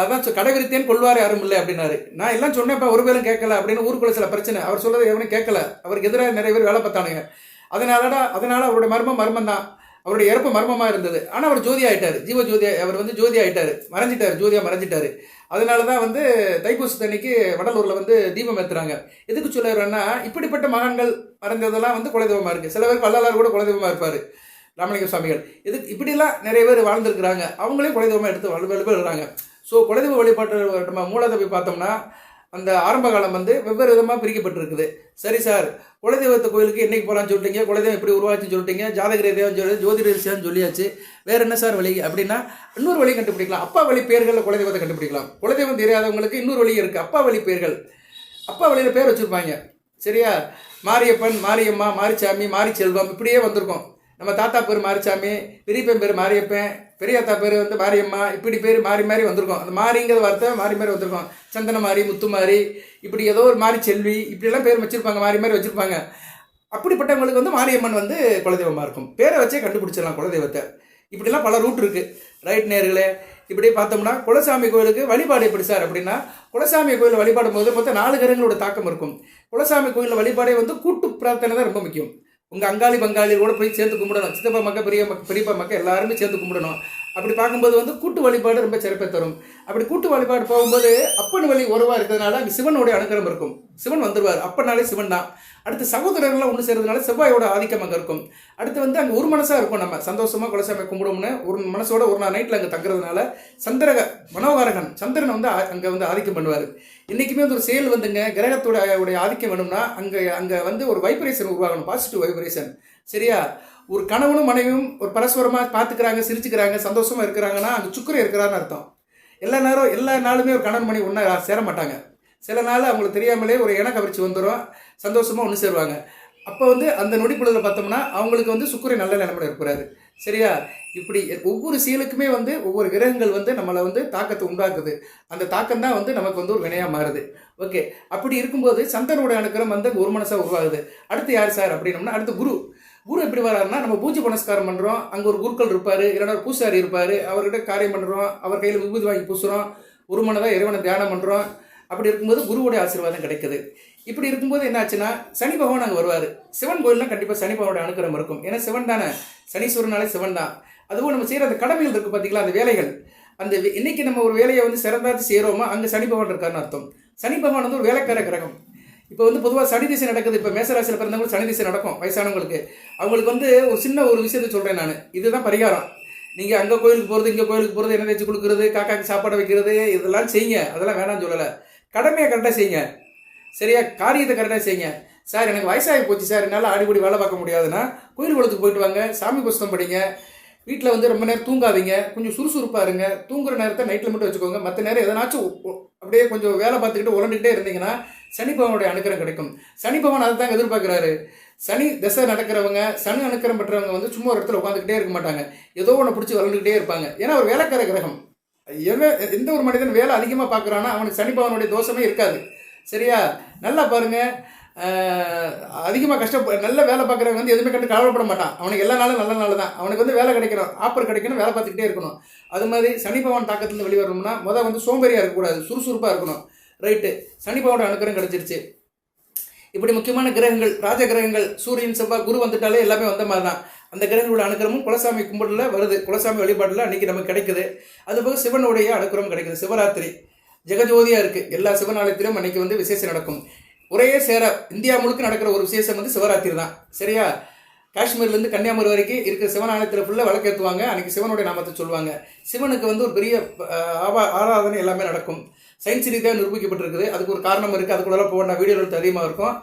அதான் கடை விரித்தேன் கொள்வார் யாரும் இல்லை அப்படின்னாரு. நான் எல்லாம் சொன்னேன்ப்பா ஒரு பேரும் கேட்கல அப்படின்னு ஊருக்குள்ள சில பிரச்சனை. அவர் சொல்றது எவனும் கேட்கல, அவருக்கு எதிராக நிறைய பேர் வேலை பார்த்தானுங்க. அதனால அவருடைய மர்மம் தான், அவருடைய இறப்பு மர்மமாக இருந்தது. ஆனால் அவர் ஜோதி ஆகிட்டார், ஜீவ ஜோதி. அவர் வந்து ஜோதி ஆகிட்டார், மறைஞ்சிட்டார், ஜோதியாக மறைஞ்சிட்டார். அதனால தான் வந்து தைப்பூசத்து அன்னைக்கு வடலூரில் வந்து தீபம் ஏற்றுறாங்க. எதுக்கு சொல்லுறேன்னா, இப்படிப்பட்ட மகான்கள் மறைஞ்சதெல்லாம் வந்து குலதெய்வமாக இருக்குது. சில பேருக்கு வள்ளலார் கூட குலதெய்வமாக இருப்பார், ராமலிங்க சுவாமிகள். இப்படிலாம் நிறைய பேர் வாழ்ந்துருக்கிறாங்க, அவங்களையும் குலதெய்வமாக எடுத்து வழிபடுறாங்க. ஸோ குலதெய்வ வழிபாட்டு நம்ம மூலத்தை போய் பார்த்தோம்னா அந்த ஆரம்ப காலம் வந்து வெவ்வேறு விதமாக பிரிக்கப்பட்டிருக்குது. சரி சார், குலதெய்வத்தை கோயிலுக்கு என்றைக்கு போகலான்னு சொல்லிட்டீங்க, குலதெய்வம் எப்படி உருவாச்சுன்னு சொல்லிட்டீங்க, ஜாதக ரீதியான்னு சொல்லி ஜோதிட ரீதியான்னு சொல்லியாச்சு. வேறு என்ன சார் வழி அப்படின்னா, இன்னொரு வழி கண்டுபிடிக்கலாம். அப்பா வழி பேர்களில் குலதெய்வத்தை கண்டுபிடிக்கலாம். குலதெய்வம் தெரியாதவங்களுக்கு இன்னொரு வழி இருக்குது, அப்பா வழி பேர்கள். அப்பா வழியில் பேர் வச்சுருப்பாங்க. சரியா, மாரியப்பன், மாரியம்மா, மாரிச்சாமி, மாரிச்செல்வம், இப்படியே வந்திருக்கும். நம்ம தாத்தா பேர் மாரிச்சாமி, பெரியப்பன் பேர் மாரியப்பன், பெரியாத்தா பேர் வந்து மாரியம்மா, இப்படி பேர் மாறி மாறி வந்திருக்கும். அந்த மாரிங்கிற வார்த்தை மாறி மாறி வந்திருக்கும். சந்தன மாறி, முத்து மாறி, இப்படி ஏதோ ஒரு மாறி செல்வி, இப்படியெல்லாம் பேர் வச்சுருப்பாங்க, மாறி மாறி வச்சுருப்பாங்க. அப்படிப்பட்டவங்களுக்கு வந்து மாரியம்மன் வந்து குலதெய்வமாக இருக்கும். பேரை வச்சே கண்டுபிடிச்சிடலாம் குலதெய்வத்தை. இப்படிலாம் பல ரூட் இருக்குது. ரைட் நேர்களே, இப்படி பார்த்தோம்னா குலசாமி கோயிலுக்கு வழிபாடு எப்படி சார் அப்படின்னா, குலசாமி கோயிலில் வழிபாடும் போது மொத்தம் 4 கிரகங்களோட தாக்கம் இருக்கும். குலசாமி கோயிலில் வழிபாடே வந்து கூட்டு பிரார்த்தனை தான் ரொம்ப முக்கியம். உங்கள் அங்காளி பங்காளி கூட போய் சேர்ந்து கும்பிடணும். சித்தப்பா மக்கள், பெரியப்பா மக்கள் எல்லாருமே சேர்ந்து கும்பிடணும். அப்படி பார்க்கும்போது வந்து கூட்டு வழிபாடு ரொம்ப சிறப்பை தரும். அப்படி கூட்டு வழிபாடு போகும்போது அப்பன் வழி உறவாக இருக்கிறதுனால அங்கே சிவனுடைய அனுகிரகம் இருக்கும். சிவன் வந்துடுவார், அப்பனாலே சிவன் தான். அடுத்து சகோதரர்கள்லாம் ஒன்று சேர்றதுனால செவ்வாயோட ஆதிக்கம் அங்கே இருக்கும். அடுத்து வந்து அங்கே ஒரு மனசாக இருக்கும். நம்ம சந்தோஷமாக குலசாமி கும்பிடும்னு ஒரு மனசோட ஒரு நாள் நைட்டில் அங்கே தங்குறதுனால மனோகாரகன் சந்திரன் வந்து அங்கே வந்து ஆதிக்கம் பண்ணுவார். இன்றைக்குமே வந்து ஒரு செயல் வந்துங்க கிரகத்தோட ஆதிக்கம் வேணும்னா அங்கே வந்து ஒரு வைப்ரேஷன் உருவாகணும், பாசிட்டிவ் வைப்ரேஷன். சரியா, ஒரு கணவனும் மனைவியும் ஒரு பரஸ்பரமாக பார்த்துக்கிறாங்க, சிரிச்சுக்கிறாங்க, சந்தோஷமாக இருக்கிறாங்கன்னா அங்கே சுக்கிரன் இருக்கிறான்னு அர்த்தம். எல்லா நாளுமே ஒரு கணவன் மனைவி ஒன்றா சேர மாட்டாங்க. சில நாள் அவங்களுக்கு தெரியாமலே ஒரு இன கவர்ச்சி வந்துடும், சந்தோஷமாக ஒன்று சேருவாங்க. அப்போ வந்து அந்த நொடிப்புழுதில் பார்த்தோம்னா அவங்களுக்கு வந்து சுக்கிரன் நல்ல நிலைமையில் இருக்கிறாரு. சரியா, இப்படி ஒவ்வொரு செயலுக்குமே வந்து ஒவ்வொரு கிரகங்கள் வந்து நம்மளை வந்து தாக்கத்தை உண்டாக்குது. அந்த தாக்கம் தான் வந்து நமக்கு வந்து ஒரு வினையாக மாறுது. ஓகே, அப்படி இருக்கும்போது சந்திரனோட அனுக்கிரம் வந்து ஒரு மனசாக உருவாகுது. அடுத்து யார் சார் அப்படின்னோம்னா, அடுத்து குரு எப்படி வராருன்னா, நம்ம பூஜை புனஸ்காரம் பண்ணுறோம், அங்கே ஒரு குருக்கள் இருப்பார், இல்லைன்னா ஒரு பூசாரி இருப்பார், அவர்கிட்ட காரியம் பண்ணுறோம், அவர் கையில் விபூதி வாங்கி பூசுகிறோம், ஒரு மனதாக இறைவனை தியானம் பண்ணுறோம். அப்படி இருக்கும்போது குருவுடைய ஆசீர்வாதம் கிடைக்குது. இப்படி இருக்கும்போது என்ன ஆச்சுன்னா, சனி பகவான் அங்கே வருவார். சிவன் கோயில்லாம் கண்டிப்பாக சனி பகவானோட அனுக்கிரம் இருக்கும். ஏன்னா சிவன் தானே, சனீஸ்வரனாலே சிவன் தான். அதுவும் நம்ம செய்கிற அந்த கடமைகள் இருக்குது பார்த்தீங்களா, அந்த வேலைகள், அந்த இன்னைக்கு நம்ம ஒரு வேலையை வந்து சிறந்தாச்சு செய்கிறோமோ அங்கே சனி பகவான் இருக்காருன்னு அர்த்தம். சனி பகவான் வந்து ஒரு வேலைக்கார கிரகம். இப்போ வந்து பொதுவாக சனி திசை நடக்குது. இப்போ மேசராசியில் பிறந்தவங்களுக்கு சனி திசை நடக்கும். வயசானவங்களுக்கு அவங்களுக்கு வந்து ஒரு சின்ன ஒரு விஷயத்தை சொல்கிறேன் நான், இதுதான் பரிகாரம். நீங்கள் அங்கே கோயிலுக்கு போகிறது, இங்கே கோயிலுக்கு போகிறது, என்ன வச்சு கொடுக்குறது, காக்காக்கு சாப்பாடு வைக்கிறது, இதெல்லாம் செய்யுங்க. அதெல்லாம் வேணாம்னு சொல்லலை. கடமையை கரெக்டாக செய்யுங்க. சரியா, காரியத்தை கரெக்டாக செய்யுங்க. சார் எனக்கு வயசாகி போச்சு சார், என்னால் ஆடிப்படி வேலை பார்க்க முடியாதுன்னா கோயில் குளத்துக்கு போயிட்டு வாங்க, சாமி புஸ்தகம் படிங்க. வீட்டில் வந்து ரொம்ப நேரம் தூங்காதீங்க, கொஞ்சம் சுறுசுறுப்பாக இருங்க. தூங்குற நேரத்தை நைட்டில் மட்டும் வச்சுக்கோங்க. மற்ற நேரம் எதனாச்சும் அப்படியே கொஞ்சம் வேலை பார்த்துக்கிட்டு உழண்டுக்கிட்டே இருந்தீங்கன்னா சனி பகவானுடைய அனுக்கிரம் கிடைக்கும். சனி பகவான் அதை தான் எதிர்பார்க்குறாரு. சனி தசை நடக்கிறவங்க, சனி அனுக்கிரம் பெற்றவங்க வந்து சும்மா ஒரு இடத்துல உட்காந்துக்கிட்டே இருக்க மாட்டாங்க, ஏதோ ஒன்று பிடிச்சி வளர்ந்துக்கிட்டே இருப்பாங்க. ஏன்னா ஒரு வேலைக்கார கிரகம். எந்த ஒரு மனிதன் வேலை அதிகமாக பார்க்குறான்னா அவனுக்கு சனி பகவானுடைய தோஷமே இருக்காது. சரியா? நல்லா பாருங்கள். அதிகமாக நல்ல வேலை பார்க்குறவங்க வந்து எதுவுமே கண்டு கவலைப்பட மாட்டான். அவனுக்கு எல்லா நாளும் நல்ல நாள் தான். அவனுக்கு வந்து வேலை கிடைக்கணும், ஆஃபர் கிடைக்கணும், வேலை பார்த்துக்கிட்டே இருக்கணும். அது மாதிரி சனி பகவான் தாக்கத்துலேருந்து வெளிவரணும்னா வந்து சோம்பேறியாக இருக்கக்கூடாது, சுறுசுறுப்பாக இருக்கணும். ரைட்டு, சனி பகவானோட அனுக்கிரகம் கிடைச்சிருச்சு. இப்படி முக்கியமான கிரகங்கள், ராஜ கிரகங்கள், சூரியன், செவ்வாய், குரு வந்துட்டாலே எல்லாமே வந்த மாதிரி தான். அந்த கிரகங்களோட அனுக்கிரமும் குலசாமி கும்பிடல வருது, குலசாமி வழிபாட்டில் அன்றைக்கி நமக்கு கிடைக்குது. அதுபோக சிவனுடைய அனுக்கிரகம் கிடைக்குது. சிவராத்திரி ஜெகஜோதியாக இருக்குது. எல்லா சிவனாலயத்திலும் அன்றைக்கி வந்து விசேஷம் நடக்கும். ஒரே சேர இந்தியா முழுக்க நடக்கிற ஒரு விசேஷம் வந்து சிவராத்திரி தான். சரியா? காஷ்மீர்லேருந்து கன்னியாகுமரி வரைக்கும் இருக்கிற சிவனாலயத்தில் ஃபுல்லாக விளக்கேற்றுவாங்க. அன்றைக்கி சிவனுடைய நாமத்தை சொல்லுவாங்க. சிவனுக்கு வந்து ஒரு பெரிய ஆராதனை எல்லாமே நடக்கும். சயின்ஸ் ரீதியாக நிரூபிக்கப்பட்டிருக்குது. அதுக்கு ஒரு காரணம் இருக்குது. அதுக்குள்ளெல்லாம் போக வீடியோ எடுத்து அதிகமாக இருக்கும்.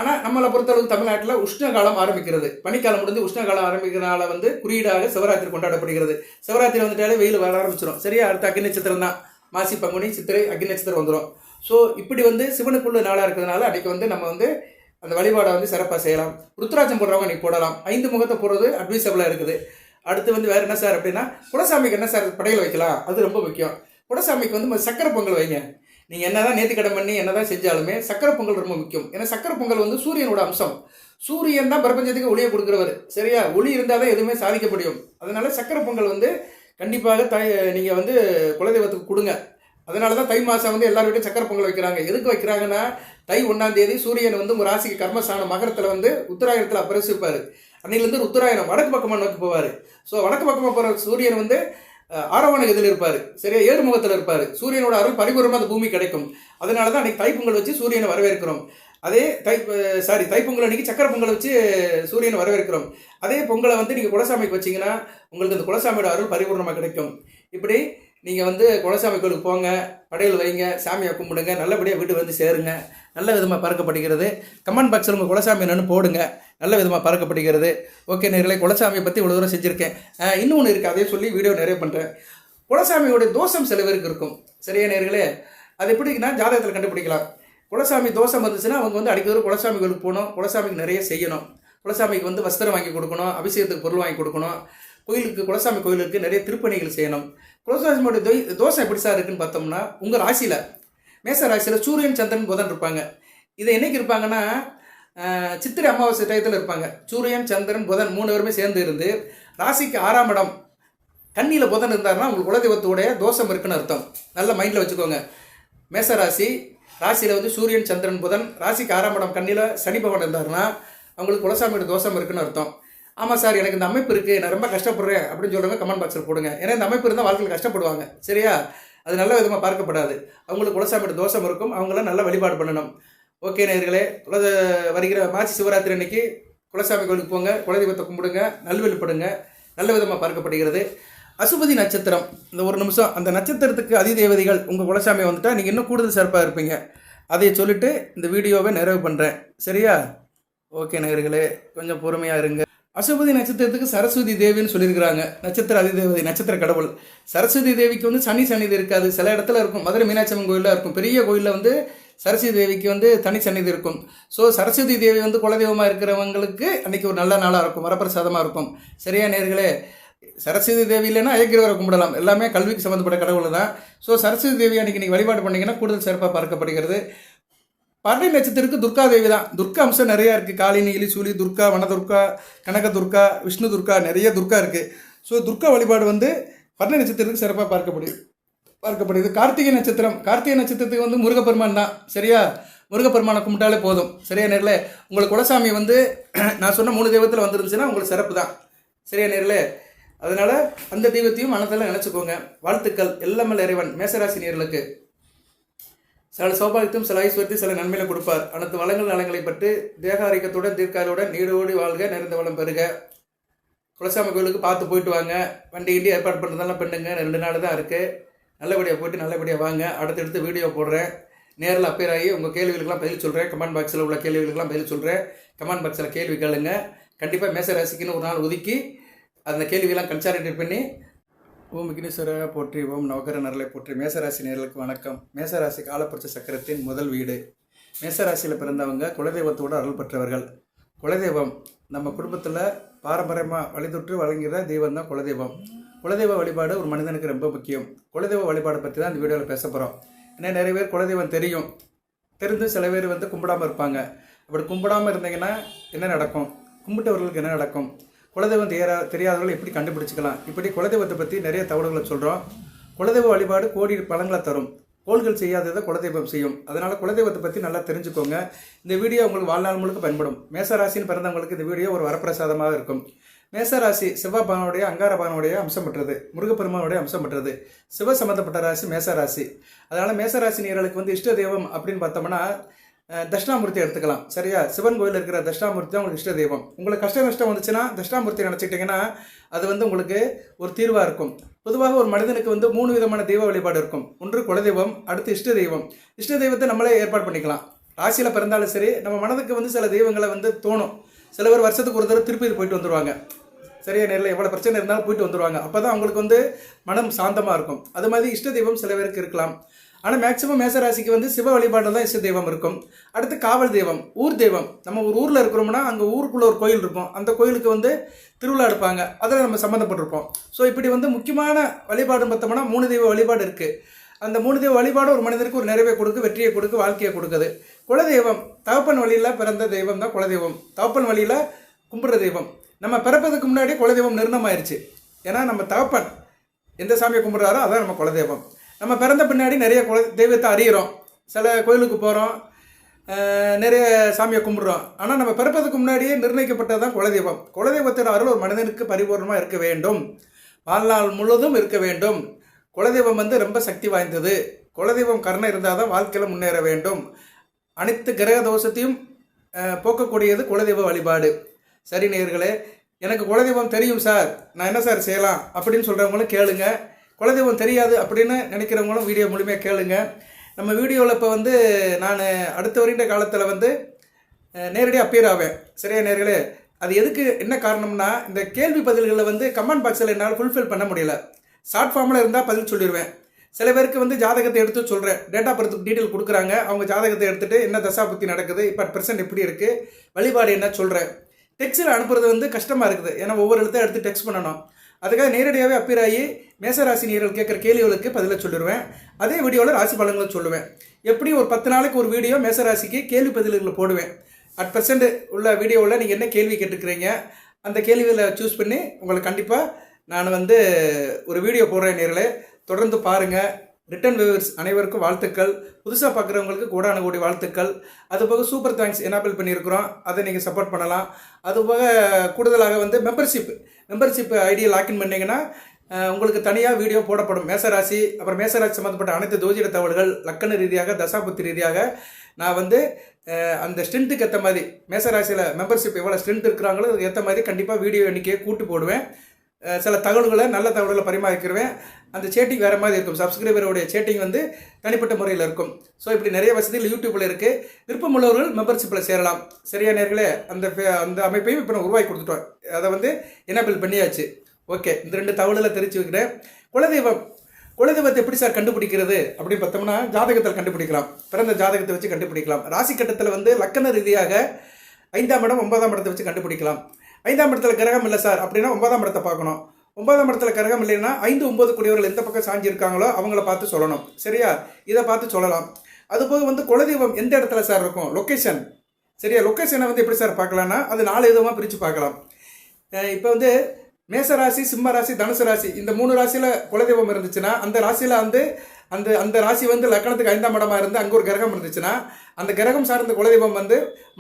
ஆனால் நம்மளை பொறுத்தளவுக்கு தமிழ்நாட்டில் உஷ்ண காலம் ஆரம்பிக்கிறது. பனிக்காலம் முடிந்து உஷ்ண காலம் ஆரம்பிக்கிறனால வந்து குறியீடாக சிவராத்திரி கொண்டாடப்படுகிறது. சிவராத்திரி வந்துட்டாலே வெயில் வர ஆரம்பிச்சிடும். சரியா? அடுத்த அக்னி நட்சத்திரம் தான். மாசி, பங்குனி, சித்திரை, அக்னி நட்சத்திரம் வந்துடும். ஸோ இப்படி வந்து சிவனுக்குள்ள நாளாக இருக்கிறதுனால அன்றைக்கி வந்து நம்ம வந்து அந்த வழிபாடை வந்து சிறப்பாக செய்யலாம். ருத்ராட்சம் போடுறவங்க அன்றைக்கி போடலாம். 5 முகத்தை போடுறது அட்வைசபிளாக இருக்குது. அடுத்து வந்து வேறு என்ன சார் அப்படின்னா, குலசாமிக்கு என்ன சார் படையல் வைக்கலாம், அது ரொம்ப முக்கியம். குலசாமிக்கு வந்து சக்கரை பொங்கல் வைங்க. நீங்கள் என்ன தான் நேர்த்திக்கடன் பண்ணி என்ன தான் செஞ்சாலுமே சக்கரை பொங்கல் ரொம்ப முக்கியம். ஏன்னா சக்கரை பொங்கல் வந்து சூரியனோட அம்சம். சூரியன் தான் பிரபஞ்சத்துக்கு ஒளியை கொடுக்குறவர். சரியா? ஒளி இருந்தால் தான் எதுவுமே சாதிக்க முடியும். அதனால சக்கரை பொங்கல் வந்து கண்டிப்பாக நீங்கள் வந்து குலதெய்வத்துக்கு கொடுங்க. அதனால தான் தை மாதம் வந்து எல்லார் வீட்டும் சக்கரை பொங்கல் வைக்கிறாங்க. எதுக்கு வைக்கிறாங்கன்னா, தை 1ஆம் தேதி சூரியன் வந்து உங்கள் ராசிக்கு கர்மஸ்தானம் மகரத்தில் வந்து உத்தராயணத்தில் அப்பிரசிப்பார். அன்னிலேருந்து உத்தராயணம் வடக்கு பக்கமாக நோக்கி போவார். ஸோ வடக்கு பக்கமாக போகிற சூரியன் வந்து ஆரவண இதில் இருப்பார். சரியா? ஏறுமுகத்தில் இருப்பார். சூரியனோட அருள் பரிபூர்ணமாக அந்த பூமி கிடைக்கும். அதனால தான் அன்றைக்கி தைப்பொங்கல் வச்சு சூரியனை வரவேற்கிறோம். அதே தைப்பொங்கல் அன்றைக்கி சக்கரை பொங்கல் வச்சு சூரியனை வரவேற்கிறோம். அதே பொங்கலை வந்து நீங்கள் குலசாமிக்கு வச்சிங்கன்னா உங்களுக்கு அந்த குலசாமியோட அருள் பரிபூர்ணமாக கிடைக்கும். இப்படி நீங்கள் வந்து குலசாமி கோயிலுக்கு போங்க, படையல் வைங்க, சாமியை கும்பிடுங்க, நல்லபடியாக வீட்டுக்கு வந்து சேருங்க. நல்ல விதமாக பறக்கப்படுகிறது. கமெண்ட் பாக்ஸில் உங்கள் குலசாமி என்னன்னு போடுங்க. நல்ல விதமாக பறக்கப்படுகிறது. ஓகே நேயர்களே, குலசாமியை பற்றி இவ்வளோ தூரம் செஞ்சுருக்கேன். இன்னொன்று இருக்குது, அதே சொல்லி வீடியோ நிறைய பண்ணுறேன். குலசாமியோட தோஷம் சில பேருக்கு இருக்கும். சரியா நேயர்களே? அது எப்படின்னா ஜாதகத்தில் கண்டுபிடிக்கலாம். குலசாமி தோஷம் வந்துச்சுன்னா அவங்க வந்து அடிக்கடி குலசாமி கோயிலுக்கு போகணும், குலசாமிக்கு நிறைய செய்யணும். குலசாமிக்கு வந்து வஸ்திரம் வாங்கி கொடுக்கணும், அபிஷேகத்துக்கு பொருள் வாங்கி கொடுக்கணும். கோயிலுக்கு, குலசாமி கோயிலுக்கு நிறைய திருப்பணிகள் செய்யணும். குலசாமியோட தோஷம் எப்படி சார் இருக்குன்னு பார்த்தோம்னா, உங்கள் ராசியில் மேச ராசியில் சூரியன், சந்திரன், புதன் இருப்பாங்க. இதை என்னைக்கு இருப்பாங்கன்னா, சித்திரை அமாவாசை டயத்தில் இருப்பாங்க. சூரியன், சந்திரன், புதன் 3 பேருமே சேர்ந்து இருந்து ராசிக்கு 6ஆம் இடம் கண்ணியில் புதன் இருந்தாருன்னா உங்களுக்கு குலதெய்வத்தோடைய தோஷம் இருக்குன்னு அர்த்தம். நல்ல மைண்டில் வச்சுக்கோங்க. மேச ராசி ராசியில் வந்து சூரியன், சந்திரன், புதன், ராசிக்கு 6ஆம் இடம் கண்ணியில் சனி பகவான் இருந்தாருன்னா அவங்களுக்கு குலசாமியோட தோஷம் இருக்குன்னு அர்த்தம். ஆமாம் சார், எனக்கு இந்த அமைப்பு இருக்குது, நான் ரொம்ப கஷ்டப்படுறேன் அப்படின்னு சொல்கிறவங்க கமெண்ட் பாக்ஸில் போடுங்க. ஏன்னா இந்த அமைப்பு இருந்தால் வாழ்க்கையில் கஷ்டப்படுவாங்க. சரியா? அது நல்ல விதமாக பார்க்கப்படாது. அவங்களுக்கு குலசாமியோட தோஷம் இருக்கும். அவங்களாம் நல்லா வழிபாடு பண்ணணும். ஓகே நேயர்களே, வருகிற மாசி சிவராத்திரி அன்னைக்கு குலசாமி கோயிலுக்கு போங்க, குலதெய்வத்தை கும்பிடுங்க, நல்வழிப்படுங்க. நல்ல விதமாக பார்க்கப்படுகிறது. அசுபதி நட்சத்திரம், இந்த ஒரு நிமிஷம், அந்த நட்சத்திரத்துக்கு அதிதேவதைகள் உங்கள் குலசாமி வந்துட்டால் நீங்கள் இன்னும் கூடுதல் சிறப்பாக இருப்பீங்க. அதை சொல்லிவிட்டு இந்த வீடியோவை நிறைவு பண்ணுறேன். சரியா? ஓகே நேயர்களே, கொஞ்சம் பொறுமையாக இருங்க. அசுபதி நட்சத்திரத்துக்கு சரஸ்வதி தேவின்னு சொல்லியிருக்கிறாங்க. நட்சத்திர அதிதேவதை, நட்சத்திர கடவுள். சரஸ்வதி தேவிக்கு வந்து சனி சந்நிதி இருக்காது. சில இடத்துல இருக்கும். மதுரை மீனாட்சி அம்மன் கோயிலில் இருக்கும். பெரிய கோயிலில் வந்து சரஸ்வதி தேவிக்கு வந்து தனி சந்நிதி இருக்கும். ஸோ சரஸ்வதி தேவி வந்து குலதெய்வமாக இருக்கிறவங்களுக்கு அன்றைக்கி ஒரு நல்ல நாளாக இருக்கும், வரப்பிரசாதமாக இருக்கும். சரியா நேயர்களே? சரஸ்வதி தேவி இல்லைன்னா ஐயக்கிரவரை கும்பிடலாம். எல்லாமே கல்விக்கு சம்மந்தப்பட்ட கடவுள் தான். ஸோ சரஸ்வதி தேவி அன்றைக்கி நீங்கள் வழிபாடு பண்ணிங்கன்னா கூடுதல் சிறப்பாக பார்க்கப்படுகிறது. பரணி நட்சத்திரத்துக்கு துர்கா தேவி தான். துர்கா அம்சம் நிறையா இருக்குது. காளினி, இலிசூலி, துர்கா, வனதுர்கா, கனக துர்கா, விஷ்ணு துர்கா, நிறைய துர்கா இருக்குது. ஸோ துர்கா வழிபாடு வந்து பரணி நட்சத்திரத்துக்கு சிறப்பாக பார்க்கப்படுது. கார்த்திகை நட்சத்திரம், கார்த்திகை நட்சத்திரத்துக்கு வந்து முருகப்பெருமான் தான். சரியா? முருகப்பெருமானை கும்பிட்டாலே போதும். சரியா நேரில்? உங்களுக்கு குலசாமி வந்து நான் சொன்ன 3 தெய்வத்தில் வந்துருந்துச்சுன்னா உங்களுக்கு சிறப்பு தான். சரியா நேரில்? அதனால் அந்த தெய்வத்தையும் மனதில் நினச்சிக்கோங்க. வாழ்த்துக்கள். எல்லாம் இறைவன் மேசராசி நேர்களுக்கு சில சௌபாகியத்தையும் சில ஐஸ்வர்யத்தையும் சில நன்மையில கொடுப்பார். அனைத்து வளங்கள் நலங்களை பற்றி தேக ஆரோக்கியத்துடன் தீர்க்காலுடன் நீடோடி வாழ்க, நிறைந்த வளம் பெறுக. குலசாமி கோயிலுக்கு பார்த்து போயிட்டு வாங்க. வண்டி கிண்டி ஏற்பாடு பண்ணுறதெல்லாம் பண்ணுங்க. 2 நாள் தான் இருக்குது. நல்லபடியாக போய்ட்டு நல்லபடியாக வாங்க. அடுத்தடுத்து வீடியோ போடுறேன். நேரில் அப்பேர் ஆகி உங்கள் கேள்விகளுக்கெல்லாம் பதில் சொல்கிறேன். கமெண்ட் பாக்ஸில் உள்ள கேள்விகளுக்கெல்லாம் பதில் சொல்கிறேன். கமெண்ட் பாக்ஸில் கேள்வி கேளுங்க. கண்டிப்பாக மேசராசிக்குன்னு ஒரு நாள் ஒதுக்கி அந்த கேள்வியெல்லாம் கன்சாலிடேட் பண்ணி ஓம் விக்னேஸ்வர போற்றி, ஓம் நவகர நரலை போற்றி. மேசராசி நேர்களுக்கு வணக்கம். மேசராசி காலப்புரட்சி சக்கரத்தின் முதல் வீடு. மேசராசியில் பிறந்தவங்க குலதெய்வத்தோடு அருள் பெற்றவர்கள். குலதெய்வம் நம்ம குடும்பத்தில் பாரம்பரியமாக வழிதொற்று வழங்குகிற தெய்வம் தான் குலதெய்வம். குலதெய்வ வழிபாடு ஒரு மனிதனுக்கு ரொம்ப முக்கியம். குலதெய்வ வழிபாடை பற்றி தான் இந்த வீடியோவில் பேச போகிறோம். ஏன்னா நிறைய பேர் குலதெய்வம் தெரிந்து சில பேர் கும்பிடாமல் இருப்பாங்க. அப்படி கும்பிடாமல் இருந்தீங்கன்னா என்ன நடக்கும், கும்பிட்டவர்களுக்கு என்ன நடக்கும், குலதெய்வம் தெரியாதவர்கள் எப்படி கண்டுபிடிச்சிக்கலாம், இப்படி குலதெய்வத்தை பற்றி நிறைய தகவல்களை சொல்கிறோம். குலதெய்வ வழிபாடு கோடி பலன்களை தரும். கோள்கள் செய்யாததை குலதெய்வம் செய்யும். அதனால் குலதெய்வத்தை பற்றி நல்லா தெரிஞ்சுக்கோங்க. இந்த வீடியோ உங்களுக்கு வாழ்நாள் முழுக்க பயன்படும். மேசராசின்னு பிறந்தவங்களுக்கு இந்த வீடியோ ஒரு வரப்பிரசாதமாக இருக்கும். மேசராசி சிவபகவானுடைய அங்காரபகவானுடைய அம்சம் பெற்றது, முருகப்பெருமானுடைய அம்சம் பெற்றது. சிவ சம்பந்தப்பட்ட ராசி மேசராசி. அதனால் மேசராசி நேயர்களுக்கு இஷ்ட தெய்வம் அப்படின்னு பார்த்தோம்னா தட்சிணாமூர்த்தி எடுத்துக்கலாம். சரியா? சிவன் கோயில் இருக்கிற தட்சிணாமூர்த்தி தான் உங்களுக்கு இஷ்ட தெய்வம். உங்களுக்கு கஷ்ட நஷ்டம் வந்துச்சுன்னா தட்சிணாமூர்த்தி நினச்சிக்கிட்டிங்கன்னா அது உங்களுக்கு ஒரு தீர்வாக இருக்கும். பொதுவாக ஒரு மனிதனுக்கு 3 விதமான தெய்வ வழிபாடு இருக்கும். ஒன்று குலதெய்வம், அடுத்து இஷ்ட தெய்வம். இஷ்ட தெய்வத்தை நம்மளே ஏற்பாடு பண்ணிக்கலாம். ராசியில் பிறந்தாலும் சரி, நம்ம மனதுக்கு சில தெய்வங்களை தோணும். சில பேர் வருஷத்துக்கு ஒரு தடவை திருப்பதி போயிட்டு வந்துடுவாங்க. சரியா? நேரில் எவ்வளோ பிரச்சனை இருந்தாலும் போயிட்டு வந்துடுவாங்க. அப்போ தான் அவங்களுக்கு மனம் சாந்தமாக இருக்கும். அது மாதிரி இஷ்ட தெய்வம் சில பேருக்கு இருக்கலாம். ஆனால் மேக்சிமம் மேசராசிக்கு சிவ வழிபாட்டில் தான் இஷ்ட தெய்வம் இருக்கும். அடுத்து காவல் தெய்வம், ஊர் தெய்வம். நம்ம ஒரு ஊரில் இருக்கிறோம்னா அங்கே ஊருக்குள்ளே ஒரு கோயில் இருக்கும். அந்த கோயிலுக்கு திருவிழா எடுப்பாங்க. அதில் நம்ம சம்மந்தப்பட்டிருப்போம். ஸோ இப்படி முக்கியமான வழிபாடுன்னு பார்த்தோம்னா 3 தெய்வ வழிபாடு இருக்குது. அந்த 3 தெய்வ வழிபாடு ஒரு மனிதருக்கு ஒரு நிறைவை கொடுக்கு, வெற்றியை கொடுக்கு, வாழ்க்கையை கொடுக்குது. குலதெய்வம் தகப்பன் வழியில் பிறந்த தெய்வம் தான் குலதெய்வம். தகப்பன் வழியில் கும்பிட்ற தெய்வம். நம்ம பிறப்பதுக்கு முன்னாடி குலதெய்வம் நிர்ணயமாயிருச்சு. ஏன்னா நம்ம தகப்பன் எந்த சாமியை கும்பிட்றாரோ அதான் நம்ம குலதெய்வம். நம்ம பிறந்த பின்னாடி நிறைய தெய்வத்தை அறிகிறோம், சில கோயிலுக்கு போகிறோம், நிறைய சாமியை கும்பிட்றோம். ஆனால் நம்ம பிறப்பதுக்கு முன்னாடியே நிர்ணயிக்கப்பட்டது தான் குலதெய்வம். குலதெய்வத்தின் அருள் ஒரு மனிதனுக்கு பரிபூர்ணமாக இருக்க வேண்டும், வாழ்நாள் முழுவதும் இருக்க வேண்டும். குலதெய்வம் ரொம்ப சக்தி வாய்ந்தது. குலதெய்வம் கருணை இருந்தால் தான் வாழ்க்கையில் முன்னேற வேண்டும். அனைத்து கிரக தோஷத்தையும் போக்கக்கூடியது குலதெய்வ வழிபாடு. சரி நேயர்களே, எனக்கு குலதெய்வம் தெரியும் சார், நான் என்ன சார் செய்யலாம் அப்படின்னு சொல்கிறவங்களும் கேளுங்க. குலதெய்வம் தெரியாது அப்படின்னு நினைக்கிறவங்களும் வீடியோ முழுமையாக கேளுங்க. நம்ம வீடியோவில் இப்போ நான் அடுத்த வருகின்ற காலத்தில் நேரடியாக அப்பியர் ஆவேன். சரியா நேயர்களே? அது எதுக்கு, என்ன காரணம்னா, இந்த கேள்வி பதில்களில் கமெண்ட் பாக்ஸில் என்னால் ஃபுல்ஃபில் பண்ண முடியல. ஷார்ட் ஃபார்மில் இருந்தால் பதில் சொல்லிடுவேன். சில பேருக்கு ஜாதகத்தை எடுத்து சொல்கிறேன், டேட்டா பர்த்துக்கு டீட்டெயில் கொடுக்குறாங்க. அவங்க ஜாதகத்தை எடுத்துகிட்டு என்ன தசா புத்தி நடக்குது, இப்போ ப்ரெசென்ட் எப்படி இருக்குது, வழிபாடு என்ன சொல்கிறேன். டெக்ஸ்ட்டில் அனுப்புறது கஷ்டமாக இருக்குது. ஏன்னா ஒவ்வொரு எழுத்தை எடுத்து டெக்ஸ்ட் பண்ணணும். அதுக்காக நேரடியாகவே அப்பியர் ஆகி மேசராசி நேயர்கள் கேட்குற கேள்விகளுக்கு பதிலை சொல்லிடுவேன். அதே வீடியோவில் ராசி பலன்களை சொல்லுவேன். எப்படி ஒரு 10 நாளைக்கு ஒரு வீடியோ மேசராசிக்கு கேள்வி பதில்களை போடுவேன். அட் ப்ரெசென்ட் உள்ள வீடியோவில் நீங்கள் என்ன கேள்வி கேட்டுக்கிறீங்க அந்த கேள்விகளை சூஸ் பண்ணி உங்களுக்கு கண்டிப்பாக நான் ஒரு வீடியோ போடுறேன். நேரில் தொடர்ந்து பாருங்கள். ரிட்டன் வியூவர்ஸ் அனைவருக்கும் வாழ்த்துக்கள். புதுசாக பார்க்குறவங்களுக்கு கோடான கோடி வாழ்த்துக்கள். அதுபோக சூப்பர் தேங்க்ஸ் எனாபிள் பண்ணியிருக்கிறோம், அதை நீங்கள் சப்போர்ட் பண்ணலாம். அதுபோக கூடுதலாக மெம்பர்ஷிப் ஐடியை லாக்இன் பண்ணிங்கன்னா உங்களுக்கு தனியாக வீடியோ போடப்படும். மேசராசி, அப்புறம் மேசராசி சம்மந்தப்பட்ட அனைத்து ஜோதிட தகவல்கள், லக்கண ரீதியாக, தசாபுத்தி ரீதியாக நான் அந்த ஸ்ட்ரென்த்துக்கு ஏற்ற மாதிரி மேசராசியில் மெம்பர்ஷிப் எவ்வளோ ஸ்ட்ரென்த் இருக்கிறாங்களோ அதுக்கு ஏற்ற மாதிரி கண்டிப்பாக வீடியோ எண்ணிக்கையை கூட்டு போடுவேன். சில தகவல்களை, நல்ல தகவல்களை பரிமாறிக்கிடுவேன். அந்த சேட்டிங் வேறு மாதிரி இருக்கும். சப்ஸ்கிரைபருடைய சேட்டிங் தனிப்பட்ட முறையில் இருக்கும். ஸோ இப்படி நிறைய வசதிகள் யூடியூப்பில் இருக்குது. விருப்பமுள்ளவர்கள் மெம்பர்ஷிப்பில் சேரலாம். சரியா நேர்களே? அந்த அமைப்பையும் இப்போ நான் உருவாக்கி கொடுத்துட்டோம். அதை எனேபிள் பண்ணியாச்சு. ஓகே, இந்த 2 தகவல்களை தெரிஞ்சு வைக்கிறேன். குலதெய்வத்தை எப்படி சார் கண்டுபிடிக்கிறது அப்படின்னு பார்த்தோம்னா ஜாதகத்தில் கண்டுபிடிக்கலாம். பிறந்த ஜாதகத்தை வச்சு கண்டுபிடிக்கலாம். ராசி கட்டத்தில் லக்கண ரீதியாக 5ஆம் இடம் 9ஆம் இடத்தை வச்சு கண்டுபிடிக்கலாம். 5ஆம் இடத்துல கிரகம் இல்லை சார் அப்படின்னா 9ஆம் இடத்தை பார்க்கணும். 9ஆம் இடத்துல கிரகம் இல்லைன்னா 5, 9 கூடியவர்கள் எந்த பக்கம் சாஞ்சி இருக்காங்களோ அவங்கள பார்த்து சொல்லணும். சரியா? இதை பார்த்து சொல்லலாம். அதுபோக குலதெய்வம் எந்த இடத்துல சார் இருக்கும், லொக்கேஷன். சரியா? லொக்கேஷனை எப்படி சார் பார்க்கலான்னா அது 4 விதமாக பிரித்து பார்க்கலாம். இப்போ மேசராசி, சிம்ம ராசி, தனுசு ராசி, இந்த 3 ராசியில் குலதெய்வம் இருந்துச்சுன்னா அந்த ராசியில் அந்த ராசி லக்கணத்துக்கு 5ஆம் இடமா இருந்து அங்கே ஒரு கிரகம் இருந்துச்சுன்னா அந்த கிரகம் சார்ந்த குலதெய்வம்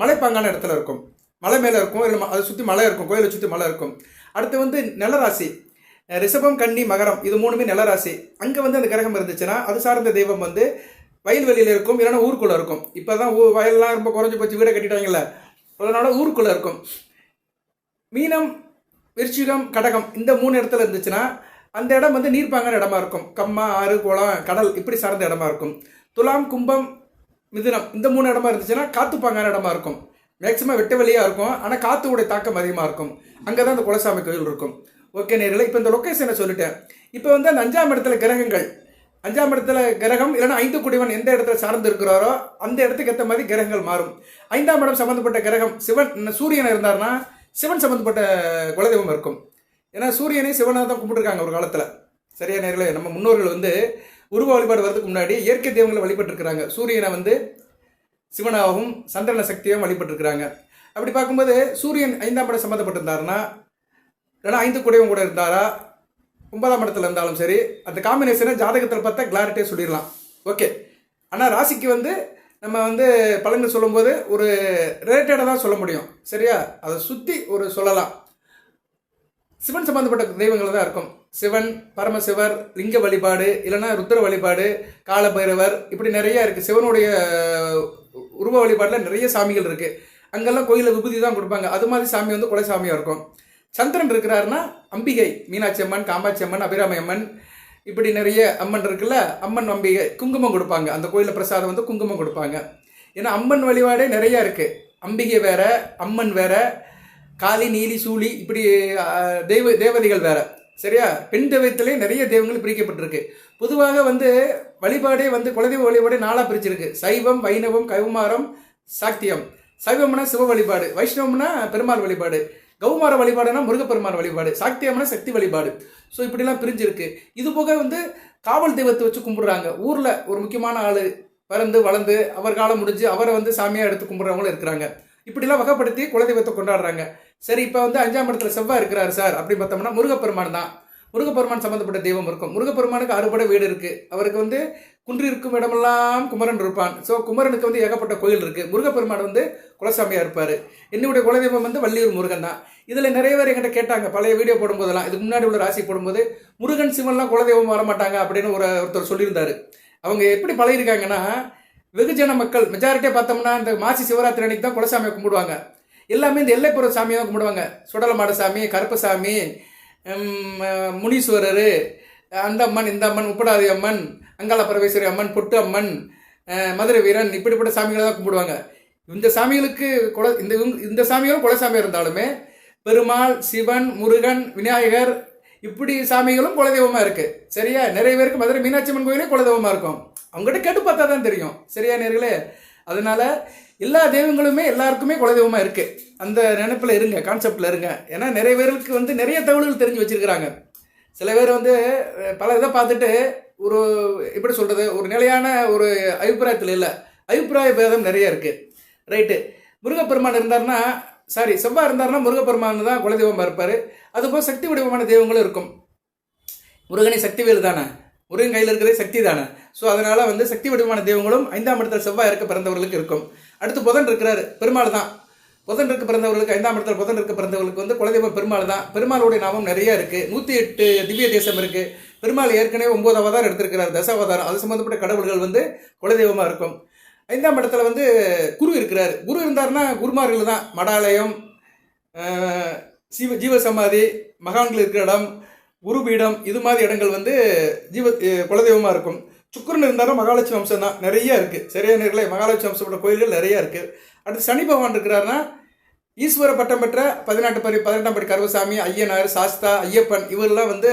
மலைப்பாங்கான இடத்துல இருக்கும், மலை மேலே இருக்கும், இல்லை அதை சுற்றி மலை இருக்கும், கோயிலை சுற்றி மலை இருக்கும். அடுத்து நிலராசி, ரிஷபம், கன்னி, மகரம், இது 3மே நிலராசி. அங்கே அந்த கிரகம் இருந்துச்சுன்னா அது சார்ந்த தெய்வம் வயல்வெளியில் இருக்கும், இல்லைன்னா ஊருக்குள்ளே இருக்கும். இப்போ தான் வயல்லாம் ரொம்ப குறைஞ்சி போச்சு, வீடை கட்டிட்டாங்கல்ல, அதனால ஊருக்குள்ளே இருக்கும். மீனம், விருச்சிகம், கடகம், இந்த 3 இடத்துல இருந்துச்சுன்னா அந்த இடம் நீர்ப்பாங்கான இடமா இருக்கும். கம்மா, ஆறு, குளம், கடல் இப்படி சார்ந்த இடமா இருக்கும். துலாம், கும்பம், மிதுனம், இந்த 3 இடமா இருந்துச்சுன்னா காத்துப்பாங்கான இடமா இருக்கும். மேக்சிமம் வெட்ட வெளியாக இருக்கும், ஆனால் காற்றுடைய தாக்கம் அதிகமாக இருக்கும். அங்கே தான் அந்த குலசாமி கோயில் இருக்கும். ஓகே நேரில், இப்போ இந்த லொக்கேஷனை சொல்லிட்டேன். இப்போ அந்த 5ஆம் இடத்துல கிரகங்கள், 5ஆம் இடத்துல கிரகம் இல்லைன்னா 5 குடிவன் எந்த இடத்துல சார்ந்து இருக்கிறாரோ அந்த இடத்துக்கு ஏற்ற மாதிரி கிரகங்கள் மாறும். 5ஆம் இடம் சம்மந்தப்பட்ட கிரகம் சிவன், சூரியன் இருந்தார்னா சிவன் சம்மந்தப்பட்ட குலதெய்வம் இருக்கும். ஏன்னா சூரியனை சிவனாக தான் கும்பிட்டுருக்காங்க ஒரு காலத்தில். சரியா நேர்களே, நம்ம முன்னோர்கள் வந்து உருவ வழிபாடு வரதுக்கு முன்னாடி இயற்கை தெய்வங்களை வழிபட்டுருக்கிறாங்க. சூரியனை வந்து சிவனாகவும் சந்திரன சக்தியாகவும் வழிபட்டுருக்கிறாங்க. அப்படி பார்க்கும்போது சூரியன் 5ஆம் இடம் சம்மந்தப்பட்டிருந்தாருன்னா, இல்லைனா 5 கூடவும் கூட இருந்தாரா, 9ஆம் இடத்துல இருந்தாலும் சரி, அந்த காம்பினேஷனை ஜாதகத்தில் பார்த்தா கிளாரிட்டியாக சொல்லிடலாம். ஓகே. ஆனால் ராசிக்கு வந்து நம்ம வந்து பலன்கள் சொல்லும்போது ஒரு ரிலேட்டடாக தான் சொல்ல முடியும். சரியா? அதை சுற்றி ஒரு சொல்லலாம். சிவன் சம்பந்தப்பட்ட தெய்வங்கள் தான் இருக்கும். சிவன், பரமசிவர், லிங்க வழிபாடு, இல்லைன்னா ருத்ர வழிபாடு, காலபைரவர், இப்படி நிறைய இருக்குது. சிவனுடைய உருவ வழிபாட்டில் நிறைய சாமிகள் இருக்குது. அங்கெல்லாம் கோயிலில் விபூதி தான் கொடுப்பாங்க. அது மாதிரி சாமி வந்து குலை சாமியாக இருக்கும். சந்திரன் இருக்கிறாருன்னா அம்பிகை, மீனாட்சி அம்மன், காமாட்சி அம்மன், அபிராமி அம்மன், இப்படி நிறைய அம்மன் இருக்குல்ல. அம்மன் அம்பிகை குங்குமம் கொடுப்பாங்க. அந்த கோயிலில் பிரசாதம் வந்து குங்குமம் கொடுப்பாங்க. ஏன்னா அம்மன் வழிபாடே நிறையா இருக்குது. அம்பிகை வேற, அம்மன் வேற, காளி, நீலி, சூளி, இப்படி தேவதைகள் வேற. சரியா? பெண் தெய்வத்திலே நிறைய தெய்வங்கள் பிரிக்கப்பட்டிருக்கு. பொதுவாக வந்து வழிபாடே வந்து குலதெய்வ வழிபாடே 4ஆக பிரிச்சிருக்கு. சைவம், வைணவம், கௌமாரம், சாக்தியம். சைவம்னா சிவ வழிபாடு, வைஷ்ணவம்னா பெருமாள் வழிபாடு, கௌமார வழிபாடுனா முருகப்பெருமான் வழிபாடு, சாக்தியம்னா சக்தி வழிபாடு. ஸோ இப்படிலாம் பிரிஞ்சிருக்கு. இது போக வந்து காவல் தெய்வத்தை வச்சு கும்பிடுறாங்க. ஊரில் ஒரு முக்கியமான ஆள் பிறந்து வளர்ந்து அவர் காலம் முடிஞ்சு அவரை வந்து சாமியாக எடுத்து கும்பிட்றவங்களும் இருக்கிறாங்க. இப்படிலாம் வகைப்படுத்தி குலதெய்வத்தை கொண்டாடுறாங்க. சரி, இப்போ வந்து 5ஆம் இடத்துல செவ்வாய் இருக்கிறாரு சார் அப்படி பார்த்தோம்னா முருகப்பெருமான் தான். முருகப்பெருமான் சம்மந்தப்பட்ட தெய்வம் இருக்கும். முருகப்பெருமானுக்கு 6 படை வீடு இருக்குது. அவருக்கு வந்து குன்று இருக்கும் இடமெல்லாம் குமரன் இருப்பான். ஸோ குமரனுக்கு வந்து ஏகப்பட்ட கோயில் இருக்குது. முருகப்பெருமான் வந்து குலசாமியாக இருப்பார். என்னுடைய குலதெய்வம் வந்து வள்ளியூர் முருகன் தான். இதில் நிறைய பேர் என்கிட்ட கேட்டாங்க பழைய வீடியோ போடும்போதெல்லாம், இதுக்கு முன்னாடி உள்ள ராசி போடும்போது முருகன் சிவன்லாம் குலதெய்வம் வரமாட்டாங்க அப்படின்னு ஒருத்தர் சொல்லியிருந்தார். அவங்க எப்படி பழகிருக்காங்கன்னா, வெகுஜன மக்கள் மெஜாரிட்டியாக பார்த்தோம்னா இந்த மாசி சிவராத்திரி அன்னைக்கு தான் குலசாமியை கும்பிடுவாங்க. எல்லாமே இந்த எல்லைப்புற சாமியை தான் கும்பிடுவாங்க. சுடலமாட சாமி, கருப்பசாமி, முனீஸ்வரர், அந்த அம்மன், இந்த அம்மன், உப்படாதி அம்மன், அங்காள பரமேஸ்வரி அம்மன், பொட்டு அம்மன், மதுரை வீரன், இப்படிப்பட்ட சாமிகளை தான் கும்பிடுவாங்க. இந்த சாமிகளுக்கு இந்த சாமிகளும் குலசாமியாக இருந்தாலுமே பெருமாள், சிவன், முருகன், விநாயகர், இப்படி சாமிகளும் குலதெய்வமாக இருக்குது. சரியா? நிறைய பேருக்கு மதுரை மீனாட்சி அம்மன் கோயிலே குலதெய்வமாக இருக்கும். அவங்ககிட்ட கேட்டு பார்த்தா தான் தெரியும். சரியா நேர்களே? அதனால எல்லா தெய்வங்களுமே எல்லாருக்குமே குலதெய்வமாக இருக்குது. அந்த நினைப்பில் இருங்க, கான்செப்டில் இருங்க. ஏன்னா நிறைய பேருக்கு வந்து நிறைய தகவல்கள் தெரிஞ்சு வச்சுருக்கிறாங்க. சில பேர் வந்து பல இதை பார்த்துட்டு ஒரு எப்படி சொல்கிறது, ஒரு நிலையான ஒரு அபிப்பிராயத்தில் இல்லை. அபிப்பிராய பேதம் நிறைய இருக்குது. ரைட்டு. முருகப்பெருமான் இருந்தார்னா, செவ்வாய் இருந்தார்னா முருகப்பெருமான் தான் குலதெய்வமாக இருப்பார். அதுபோல் சக்தி வடிவமான தெய்வங்களும் இருக்கும். முருகனை சக்திவேல் தானே, முருகன் கையில் இருக்கிறதே சக்தி தானே. ஸோ அதனால் வந்து சக்தி வடிவமான தெய்வங்களும் 5ஆம் இடத்துல செவ்வாய் இருக்க பிறந்தவர்களுக்கு இருக்கும். அடுத்து புதன் இருக்கிறாரு, பெருமாள் தான். புதன் இருக்க பிறந்தவர்களுக்கு 5ஆம் இடத்துல புதன் இருக்க பிறந்தவர்களுக்கு வந்து குலதெய்வம் பெருமாள் தான். பெருமாளுடைய நாமம் நிறைய இருக்குது. 108 திவ்ய தேசம் இருக்குது. பெருமாள் ஏற்கனவே 9 அவதாரம் எடுத்திருக்கிறார், தசாவதாரம். அது சம்மந்தப்பட்ட கடவுள்கள் வந்து குலதெய்வமாக இருக்கும். 5ஆம் இடத்துல வந்து குரு இருக்கிறார். குரு இருந்தார்னா குருமார்கள் தான். மடாலயம், ஜீவசமாதி, மகான்கள் இருக்கிற இடம், குருபீடம், இது மாதிரி இடங்கள் வந்து குலதெய்வமாக இருக்கும். சுக்கிரன் இருந்தாலும் மகாலட்சுமி வம்சம் தான். நிறைய இருக்குது. சரியா நேர்களே? மகாலட்சுமி வம்சப்பட்ட கோயில்கள் நிறையா இருக்குது. அடுத்து சனி பகவான் இருக்கிறாருன்னா ஈஸ்வர பட்டம் பெற்ற 18ஆம் படி கருவசாமி, ஐயனார், சாஸ்தா, ஐயப்பன், இவரெல்லாம் வந்து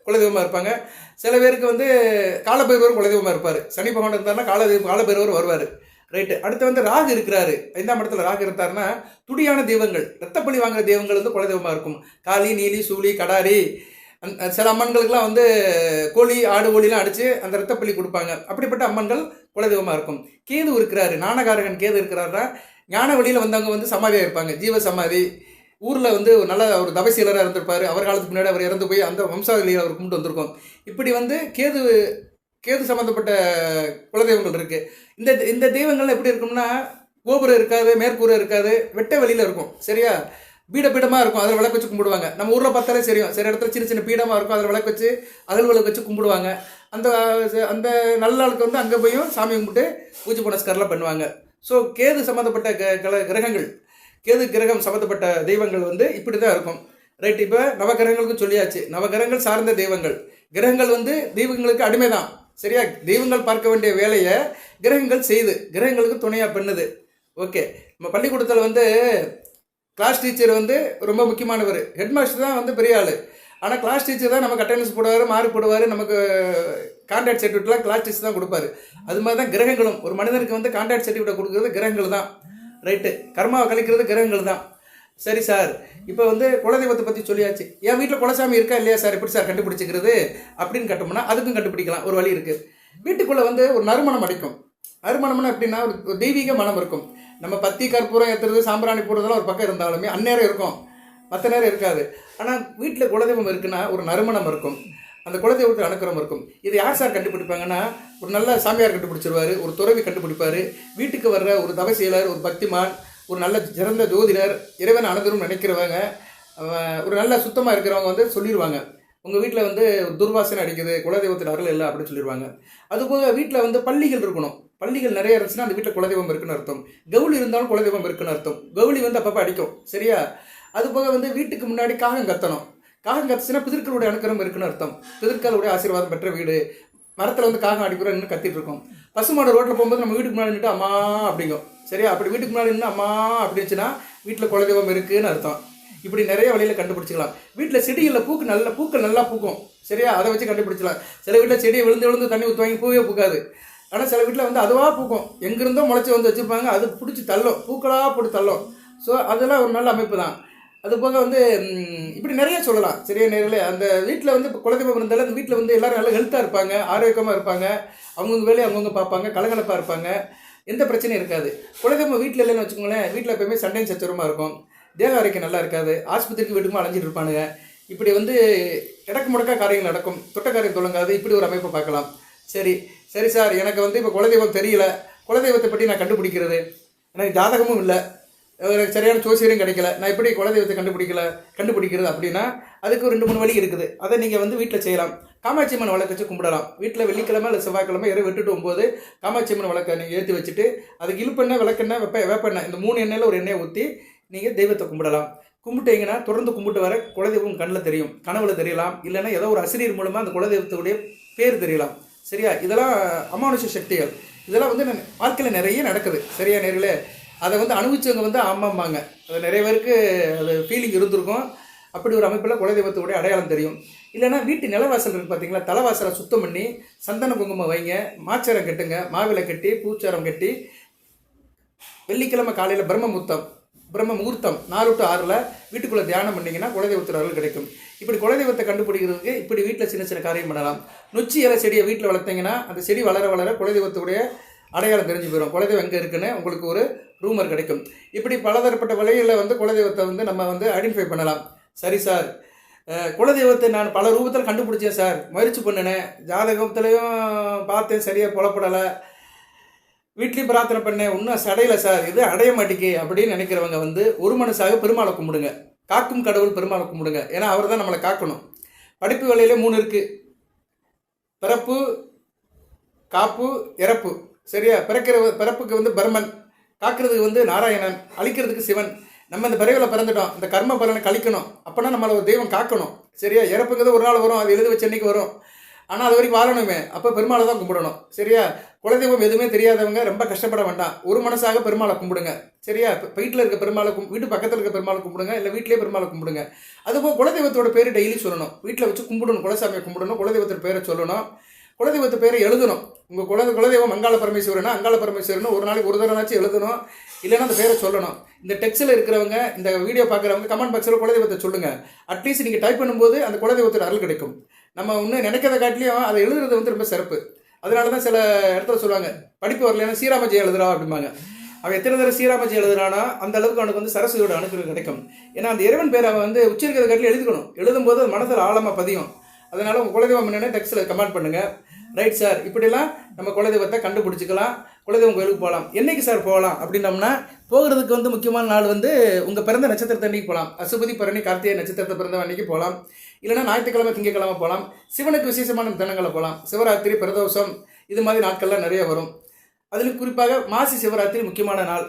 குலதெய்வமாக இருப்பாங்க. சில பேருக்கு வந்து காலபைரவர் குலதெய்வமாக இருப்பார். சனி பகவான் இருந்தாருன்னா காலபைரவர் வருவார். ரைட்டு. அடுத்து வந்து ராகு இருக்கிறாரு. 5ஆம் இடத்துல ராகு இருந்தாருன்னா துடியான தெய்வங்கள், ரத்தப்பள்ளி வாங்குற தெய்வங்கள் வந்து குலதெய்வமாக இருக்கும். காளி, நீலி, சூளி, கடாரி, சில அம்மன்களுக்கெல்லாம் வந்து கோழி, ஆடு, கோழிலாம் அடித்து அந்த ரத்தப்பள்ளி கொடுப்பாங்க. அப்படிப்பட்ட அம்மன்கள் குலதெய்வமாக இருக்கும். கேது இருக்கிறாரு. ஞானகாரகன் கேது இருக்கிறாருன்னா ஞான வழியில் வந்தவங்க வந்து சமாதியாக இருப்பாங்க. ஜீவ சமாதி. ஊரில் வந்து நல்ல ஒரு தபசீலராக இருந்திருப்பார். அவர் காலத்துக்கு முன்னாடி அவர் இறந்து போய் அந்த வம்சாவளியில் அவர் கும்பிட்டு வந்திருக்கும். இப்படி வந்து கேது சம்மந்தப்பட்ட குலதெய்வங்கள் இருக்குது. இந்த தெய்வங்கள் எப்படி இருக்கும்னா, கோபுரம் இருக்காது, மேற்கூரை இருக்காது, வெட்ட வெளியில் இருக்கும். சரியா? பீடமாக இருக்கும். அதில் விளக்கு வச்சு கும்பிடுவாங்க. நம்ம ஊரில் பார்த்தாலே சரியும், சில இடத்துல சின்ன சின்ன பீடமாக இருக்கும். அதில் விளக்கு வச்சு விளக்கு வச்சு கும்பிடுவாங்க. அந்த நல்ல நாளுக்கு வந்து அங்கே போயும் சாமி கும்பிட்டு பூஜை புனஸ்காரெலாம் பண்ணுவாங்க. ஸோ கேது சம்மந்தப்பட்ட கிரகங்கள், கேது கிரகம் சம்மந்தப்பட்ட தெய்வங்கள் வந்து இப்படி தான் இருக்கும். ரைட். இப்போ நவகிரகங்களுக்கும் சொல்லியாச்சு. நவகிரகங்கள் சார்ந்த தெய்வங்கள், கிரகங்கள் வந்து தெய்வங்களுக்கு அடிமை தான். சரியா? தெய்வங்கள் பார்க்க வேண்டிய வேலையை கிரகங்கள் செய்து கிரகங்களுக்கு துணையாக பண்ணுது. ஓகே. நம்ம பள்ளிக்கூடத்தில் வந்து கிளாஸ் டீச்சர் வந்து ரொம்ப முக்கியமானவர். ஹெட்மாஸ்டர் தான் வந்து பெரிய ஆள். ஆனால் கிளாஸ் டீச்சர் தான் நமக்கு அட்டெண்டன்ஸ் போடுவார், மார்க் போடுவார், நமக்கு கான்ட்ராக்ட் சர்டிஃபிகேட்லாம் கிளாஸ் டீச்சர் தான் கொடுப்பாரு. அது மாதிரி தான் கிரகங்களும். ஒரு மனிதனுக்கு வந்து கான்ட்ராக்ட் சர்டிஃபிகேட் கொடுக்குறது கிரகங்கள் தான். ரைட்டு. கர்மாவை கழிக்கிறது கிரகங்கள் தான். சரி சார், இப்போ வந்து குலதெய்வத்தை பற்றி சொல்லியாச்சு. என் வீட்டில் குலசாமி இருக்கா இல்லையா சார், எப்படி சார் கண்டுபிடிச்சிக்கிறது அப்படின்னு கேட்டோம்னா அதுக்கும் கண்டுபிடிக்கலாம், ஒரு வழி இருக்குது. வீட்டுக்குள்ளே வந்து ஒரு நறுமணம் அடிக்கும். நறுமணம்னா எப்படின்னா ஒரு தெய்வீக மனம் இருக்கும். நம்ம பத்தி கற்பூரம் ஏற்றுறது சாம்பிராணி போடுறதெல்லாம் ஒரு பக்கம் இருந்தாலுமே அந்நேரம் இருக்கும், மற்ற நேரம் இருக்காது. ஆனால் வீட்டில் குலதெய்வம் இருக்குன்னா ஒரு நறுமணம் இருக்கும், அந்த குலதெய்வத்தில் அனுக்கிரம் இருக்கும். இது யார் சார் கண்டுபிடிப்பாங்கன்னா ஒரு நல்ல சாமியார் கண்டுபிடிச்சிருவார், ஒரு துறவி கண்டுபிடிப்பார், வீட்டுக்கு வர்ற ஒரு தவசீலர், ஒரு பக்திமான், ஒரு நல்ல சிறந்த ஜோதிடர், இறைவன் அனுதரும் நினைக்கிறவங்க, ஒரு நல்ல சுத்தமாக இருக்கிறவங்க வந்து சொல்லிடுவாங்க, உங்கள் வீட்டில் வந்து துர்வாசனை அடிக்குது, குலதெய்வத்தின் அருள் இல்லை அப்படின்னு சொல்லிடுவாங்க. அதுபோக வீட்டில் வந்து பள்ளிகள் இருக்கணும். பள்ளிகள் நிறைய இருந்துச்சுன்னா அந்த வீட்டில் குலதெய்வம் இருக்குன்னு அர்த்தம். கவுளி இருந்தாலும் குலதெய்வம் இருக்குன்னு அர்த்தம். கவுளி வந்து அப்பப்போ அடிக்கும், சரியா? அதுபோக வந்து வீட்டுக்கு முன்னாடி காகம் கத்தணும். காகம் கத்துச்சுன்னா பிதர்களுடைய அனுக்கிரம் இருக்குன்னு அர்த்தம். பிதர்களுடைய ஆசீர்வாதம் பெற்ற வீடு. மரத்தில் வந்து காகம் அடிக்கிறோம் இன்னும் கத்திட்டு இருக்கோம். பசுமாடு ரோட்டில் போகும்போது நம்ம வீட்டுக்கு முன்னாடி நின்று அம்மா அப்படிங்கும், சரியா? அப்படி வீட்டுக்கு முன்னாடி நின்று அம்மா அப்படிச்சுன்னா வீட்டில் குலதெய்வம் இருக்குன்னு அர்த்தம். இப்படி நிறைய வழியில் கண்டுபிடிச்சிக்கலாம். வீட்டில் செடிகளில் பூக்கள் நல்லா பூக்கும், சரியா? அதை வச்சு கண்டுபிடிச்சிக்கலாம். சில வீட்டில் செடியை விழுந்து தண்ணி ஊற்றுவாங்க, பூவே பூக்காது. ஆனால் சில வீட்டில் வந்து அதுவாக பூக்கும், எங்கிருந்தோ முளைச்சி வந்து வச்சுருப்பாங்க, அது பிடிச்சி தள்ளும், பூக்களாக போட்டு தள்ளும். ஸோ அதெல்லாம் ஒரு நல்ல அமைப்பு தான். அது போக வந்து இப்படி நிறைய சொல்லலாம், சரியா நேரில். அந்த வீட்டில் வந்து இப்போ குலதெய்வம் இருந்தாலும் அந்த வீட்டில் வந்து எல்லோரும் நல்லா ஹெல்த்தாக இருப்பாங்க, ஆரோக்கியமாக இருப்பாங்க, அவங்கவுங்க வேலையை அவங்கவுங்க பார்ப்பாங்க, கலகலப்பாக இருப்பாங்க, எந்த பிரச்சனையும் இருக்காது. குலதெய்வம் வீட்டில் இல்லைன்னு வச்சுக்கோங்களேன், வீட்டில் எப்போயுமே சண்டையும் சச்சரமாக இருக்கும், தேக ஆரோக்கியம் நல்லா இருக்காது, ஆஸ்பத்திரிக்கு வீட்டுக்குமா அலைஞ்சிட்டு இருப்பானுங்க. இப்படி வந்து இடக்கு முடக்கா காரியங்கள் நடக்கும், தொட்ட காரியம் தொடங்காது. இப்படி ஒரு அமைப்பை பார்க்கலாம். சரி சரி சார், எனக்கு வந்து இப்போ குலதெய்வம் தெரியல, குலதெய்வத்தை பற்றி நான் கண்டுபிடிக்கிறது, எனக்கு ஜாதகமும் இல்லை, எனக்கு சரியான ஜோசியரும் கிடைக்கல, நான் எப்படி குலதெய்வத்தை கண்டுபிடிக்கிறது அப்படின்னா அதுக்கு ஒரு 2-3 வழி இருக்குது. அதை நீங்கள் வந்து வீட்டில் செய்யலாம். காமாட்சி அம்மன் விளக்கு வச்சு கும்பிடலாம். வீட்டில் வெள்ளிக்கிழமை இல்லை செவ்வாய்க்கிழமை இரவு 8 to 9 காமாட்சி அம்மன் விளக்கை நீங்கள் ஏற்றி வச்சுட்டு அதுக்கு இழுப்பெண்ணெய், விளக்கெண்ணெய், வேப்பெண்ணெய், இந்த 3 எண்ணெயில் ஒரு எண்ணெயை ஊற்றி நீங்கள் தெய்வத்தை கும்பிடலாம். கும்பிட்டீங்கன்னா தொடர்ந்து கும்பிட்டு வர குலதெய்வம் கண்ணில் தெரியும், கனவுல தெரியலாம், இல்லைன்னா ஏதோ ஒரு அசிரியர் மூலமாக அந்த குலதெய்வத்துடைய பேர் தெரியலாம், சரியா? இதெல்லாம் அமானுஷ சக்திகள். இதெல்லாம் வந்து வாழ்க்கையில் நிறைய நடக்குது, சரியா நேரில். அதை வந்து அனுபவிச்சவங்க வந்து ஆமாம்பாங்க, அது நிறைய பேருக்கு அது ஃபீலிங் இருந்திருக்கும். அப்படி ஒரு அமைப்பில் குலதெய்வத்துடைய அடையாளம் தெரியும். இல்லைன்னா வீட்டு நிலவாசல் இருக்குது பார்த்தீங்களா, தலைவாசலை சுத்தம் பண்ணி சந்தன குங்குமம் வைங்க, மாச்சரம் கட்டுங்க, மாவிலை கட்டி பூச்சாரம் கட்டி வெள்ளிக்கிழமை காலையில் பிரம்ம முகூர்த்தம் 4 to 6 வீட்டுக்குள்ளே தியானம் பண்ணிங்கன்னா குலதெய்வத்தின் அருள் கிடைக்கும். இப்படி குலதெய்வத்தை கண்டுபிடிக்கிறதுக்கு இப்படி வீட்டில் சின்ன சின்ன காரியம் பண்ணலாம். நொச்சி இலை செடியை வீட்டில் வளர்த்தீங்கன்னா அந்த செடி வளர வளர குலதெய்வத்துடைய அடையாளம் தெரிஞ்சு போயிடும், குலதெய்வம் எங்கே இருக்குன்னு உங்களுக்கு ஒரு ரூமர் கிடைக்கும். இப்படி பலதரப்பட்ட வழிகளில் வந்து குலதெய்வத்தை வந்து நம்ம வந்து ஐடென்டிஃபை பண்ணலாம். சரி சார், குலதெய்வத்தை நான் பல ரூபத்தில் கண்டுபிடிச்சேன் சார், முயற்சி பண்ணினேன், ஜாதகத்துலேயும் பார்த்தேன், சரியாக புலப்படலை, வீட்லேயும் பிரார்த்தனை பண்ணேன், இன்னும் சடையில சார், இது அடைய மாட்டேங்கி அப்படின்னு நினைக்கிறவங்க வந்து ஒரு மனசாக பெருமாளை கும்பிடுங்க. காக்கும் கடவுள் பெருமாளை கும்பிடுங்க, ஏன்னா அவர் தான் நம்மளை காக்கணும். படிப்பு வேலையிலே 3 இருக்குது, பிறப்பு, காப்பு, இறப்பு, சரியா? பிறப்புக்கு வந்து பர்மன், காக்கிறதுக்கு வந்து நாராயணன், அழிக்கிறதுக்கு சிவன். நம்ம இந்த பிறவியில் பிறந்துட்டோம், இந்த கர்ம பலனை கழிக்கணும், அப்போனா நம்மளை ஒரு தெய்வம் காக்கணும், சரியா? இறப்புங்கிறது ஒரு நாள் வரும், அது எழுதி வச்ச அன்னைக்கு வரும், ஆனால் அது வரைக்கும் வாழணுமே, அப்போ பெருமாளை தான் கும்பிடணும், சரியா? குலதெய்வம் எதுவுமே தெரியாதவங்க ரொம்ப கஷ்டப்பட வேண்டாம், ஒரு மனசாக பெருமாளை கும்பிடுங்க, சரியா? வீட்டில் இருக்க பெருமாளை வீட்டு பக்கத்தில் இருக்க பெருமாளை கும்பிடுங்க, இல்லை வீட்டிலே பெருமாளை கும்பிடுங்க. அதுபோல் குலதெய்வத்தோட பேர் டெய்லி சொல்லணும், வீட்டில் வச்சு கும்பிடணும், குலசாமியை கும்பிடணும், குலதெய்வத்தோட பேரை சொல்லணும், குலதெய்வத்து பேரை எழுதணும். உங்கள் குலதெய்வம் அங்காள பரமேஸ்வரன் ஒரு நாளைக்கு ஒரு தடவைனாச்சும் எழுதணும், இல்லைன்னா அந்த பேரை சொல்லணும். இந்த டெக்ஸ்டில் இருக்கிறவங்க, இந்த வீடியோ பார்க்குறவங்க கமெண்ட் பாக்ஸில் குலதெய்வத்தை சொல்லுங்கள். அட்லீஸ்ட் நீங்கள் டைப் பண்ணும்போது அந்த குலதெய்வத்தோட அருள் கிடைக்கும். நம்ம இன்னும் நினைக்கிறத காட்டிலையும் அதை எழுதுறது வந்து ரொம்ப சிறப்பு. அதனால தான் சில இடத்துல சொல்லுவாங்க, படிப்பு வரலைன்னா ஸ்ரீராமஜெயம் எழுதுறா அப்படிம்பாங்க. அவன் எத்தனை தடவை ஸ்ரீராமஜெயம் எழுதுறானா அந்த அளவுக்கு அவனுக்கு வந்து சரஸ்வதியோட அனுகிரகம் கிடைக்கும். ஏன்னா அந்த இறைவன் பேர் அவன் வந்து உச்சரிக்கிறத காட்டிலும் எழுதிக்கணும், எழுதும்போது அது மனசில் ஆழமாக பதியும். அதனால் உங்கள் குலதெய்வம் என்னென்ன டெக்ஸ்ட்டில் கமெண்ட் பண்ணுங்கள். ரைட் சார், இப்படிலாம் நம்ம குலதெய்வத்தை கண்டுபிடிச்சிக்கலாம், குலதெய்வம் கோயிலுக்கு போகலாம். என்றைக்கு சார் போகலாம் அப்படின்னோம்னா, போகிறதுக்கு வந்து முக்கியமான நாள் வந்து உங்கள் பிறந்த நட்சத்திரத்தை அன்றைக்கி போகலாம். அசுபதி, பரணி, கார்த்திகை நட்சத்திரத்தை பிறந்த அன்றைக்கி போகலாம், இல்லைனா ஞாயிற்றுக்கிழமை, திங்கக்கிழமை போகலாம். சிவனுக்கு விசேஷமான தினங்களை போகலாம், சிவராத்திரி, பிரதோஷம், இது மாதிரி நாட்கள்லாம் நிறைய வரும். அதில் குறிப்பாக மாசி சிவராத்திரி முக்கியமான நாள்,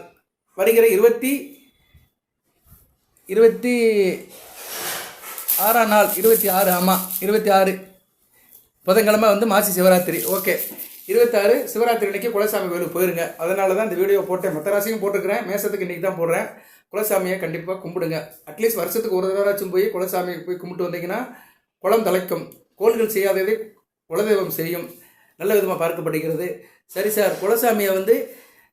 வருகிற 26ஆம் நாள், 26, ஆமாம் 26 புதன்கிழமை வந்து மாசி சிவராத்திரி. ஓகே, 26 சிவராத்திரி அன்றைக்கி குலசாமி கோயிலுக்கு போயிருங்க. அதனால தான் இந்த வீடியோ போட்டேன். மற்ற ராசியும் போட்டுருக்கிறேன், மேசத்துக்கு இன்றைக்கி தான் போடுறேன். குலசாமியை கண்டிப்பாக கும்பிடுங்க. அட்லீஸ்ட் வருஷத்துக்கு ஒரு தடவைச்சும் போய் குலசாமியை போய் கும்பிட்டு வந்தீங்கன்னா குளம் தலைக்கும். கோள்கள் செய்யாததை குலதெய்வம் செய்யும், நல்ல விதமாக பார்க்கப்படுகிறது. சரி சார், குலசாமியை வந்து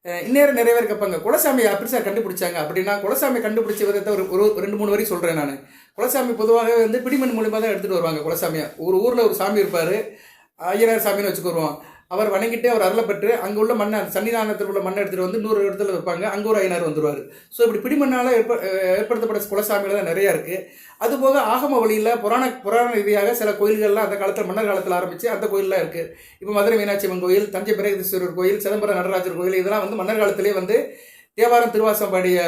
இந்நேரம் நிறைய பேர் கேட்பாங்க, குலசாமி அப்படி சார் கண்டுபிடிச்சாங்க அப்படின்னா, குலசாமி கண்டுபிடிச்ச விதத்தை ஒரு ஒரு 2-3 வரி சொல்கிறேன் நான். குலசாமி பொதுவாகவே வந்து பிடிமண் மூலியமாக தான் எடுத்துகிட்டு வருவாங்க குலசாமியை. ஒரு ஊரில் ஒரு சாமி இருப்பார், ஐயனார் சாமின்னு வச்சுக்குருவோம். அவர் வணங்கிட்டு அவர் அருளை பெற்று அங்கே உள்ள மண்ணை, சன்னிதானத்தில் உள்ள மண்ணை எடுத்துகிட்டு வந்து இன்னொரு இடத்துல வைப்பாங்க, அங்கே ஒரு ஐயனார் வந்துடுவார். ஸோ இப்படி பிடிமண்ணால் ஏற்படுத்தப்பட்ட குலசாமிகள் தான் நிறையா இருக்குது. அதுபோக ஆகம வழியில் புராண ரீதியாக சில கோயில்கள்லாம் அந்த காலத்தில் மன்னர் காலத்தில் ஆரம்பித்து அந்த கோயிலெலாம் இருக்குது. இப்போ மதுரை மீனாட்சி அம்மன் கோயில், தஞ்சை பிரகதீஸ்வரர் கோயில், சிதம்பரம் நடராஜர் கோயில், இதெல்லாம் வந்து மன்னர் காலத்திலே வந்து தேவாரம் திருவாசம் பாடிய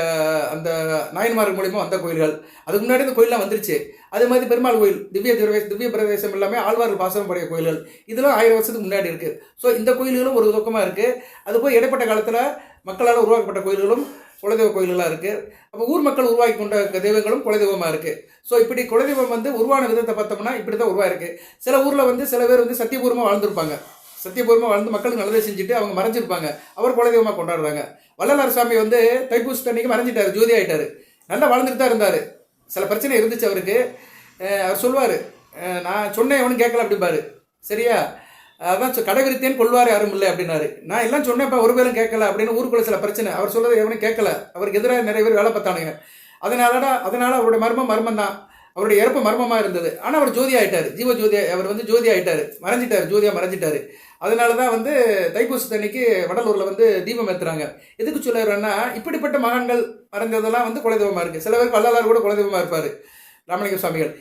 அந்த நாயன்மார்கள் மூலியமாக வந்த கோயில்கள். அதுக்கு முன்னாடி இந்த கோயிலெலாம் வந்துருச்சு. அதே மாதிரி பெருமாள் கோயில், திவ்ய பிரதேசம் எல்லாமே ஆழ்வார்கள் பாசனம் பாடிய கோயில்கள். இதெல்லாம் 1000 வருஷத்துக்கு முன்னாடி இருக்குது. ஸோ இந்த கோயில்களும் ஒரு துக்கமாக இருக்குது. அதுபோல் இடைப்பட்ட காலத்தில் மக்களால் உருவாக்கப்பட்ட கோயில்களும் குலதெய்வ கோயில்களாக இருக்குது. அப்போ ஊர் மக்கள் உருவாக்கி கொண்ட தெய்வங்களும் குலதெய்வமாக இருக்குது. ஸோ இப்படி குலதெய்வம் வந்து உருவான விதத்தை பார்த்தோம்னா இப்படி தான் உருவாயிருக்கு. சில ஊரில் வந்து சில பேர் வந்து சத்தியபூர்வமாக வாழ்ந்துருப்பாங்க. சத்தியபூர்வமாக வாழ்ந்து மக்களுக்கு நல்லதை செஞ்சுட்டு அவங்க மறைஞ்சிருப்பாங்க. அவர் குலதெய்வமாக கொண்டாடுறாங்க. வள்ளலார் சாமி வந்து தைப்பூசத்தன்னைக்கு மறைஞ்சிட்டார், ஜோதி ஆகிட்டார். நல்லா வாழ்ந்துட்டு தான் இருந்தார். சில பிரச்சனை இருந்துச்சு அவருக்கு. அவர் சொல்லுவார், நான் சொன்னேன் எவனும் கேட்கல அப்படிம்பாரு. சரியா, அதான் கடைவிரித்தேன் கொள்வார் யாரும் இல்லை அப்படின்னாரு. நான் எல்லாம் சொன்னேன்ப்பா ஒரு பேரும் கேட்கல அப்படின்னு ஊருக்குள்ள சில பிரச்சனை. அவர் சொல்றது எவனும் கேட்கல. அவருக்கு எதிராக நிறைய பேர் வேலை பார்த்தானுங்க. அதனால அவருடைய மர்மம் தான், அவருடைய இறப்பு மர்மமாக இருந்தது. ஆனால் அவர் ஜோதி ஆகிட்டார், ஜீவ ஜோதி. அவர் வந்து ஜோதி ஆகிட்டார், மறைஞ்சிட்டார், ஜோதியாக மறைஞ்சிட்டார். அதனால தான் வந்து தைப்பூசத்தன்னைக்கு வடலூரில் வந்து தீபம் ஏற்றுறாங்க. எதுக்கு சொல்லுறேன்னா, இப்படிப்பட்ட மகான்கள் மறைஞ்சதெல்லாம் வந்து குலதெய்வமாக இருக்குது. சில பேருக்கு வள்ளலார் கூட குலதெய்வமாக இருப்பார், ராமலிங்க சுவாமிகள்.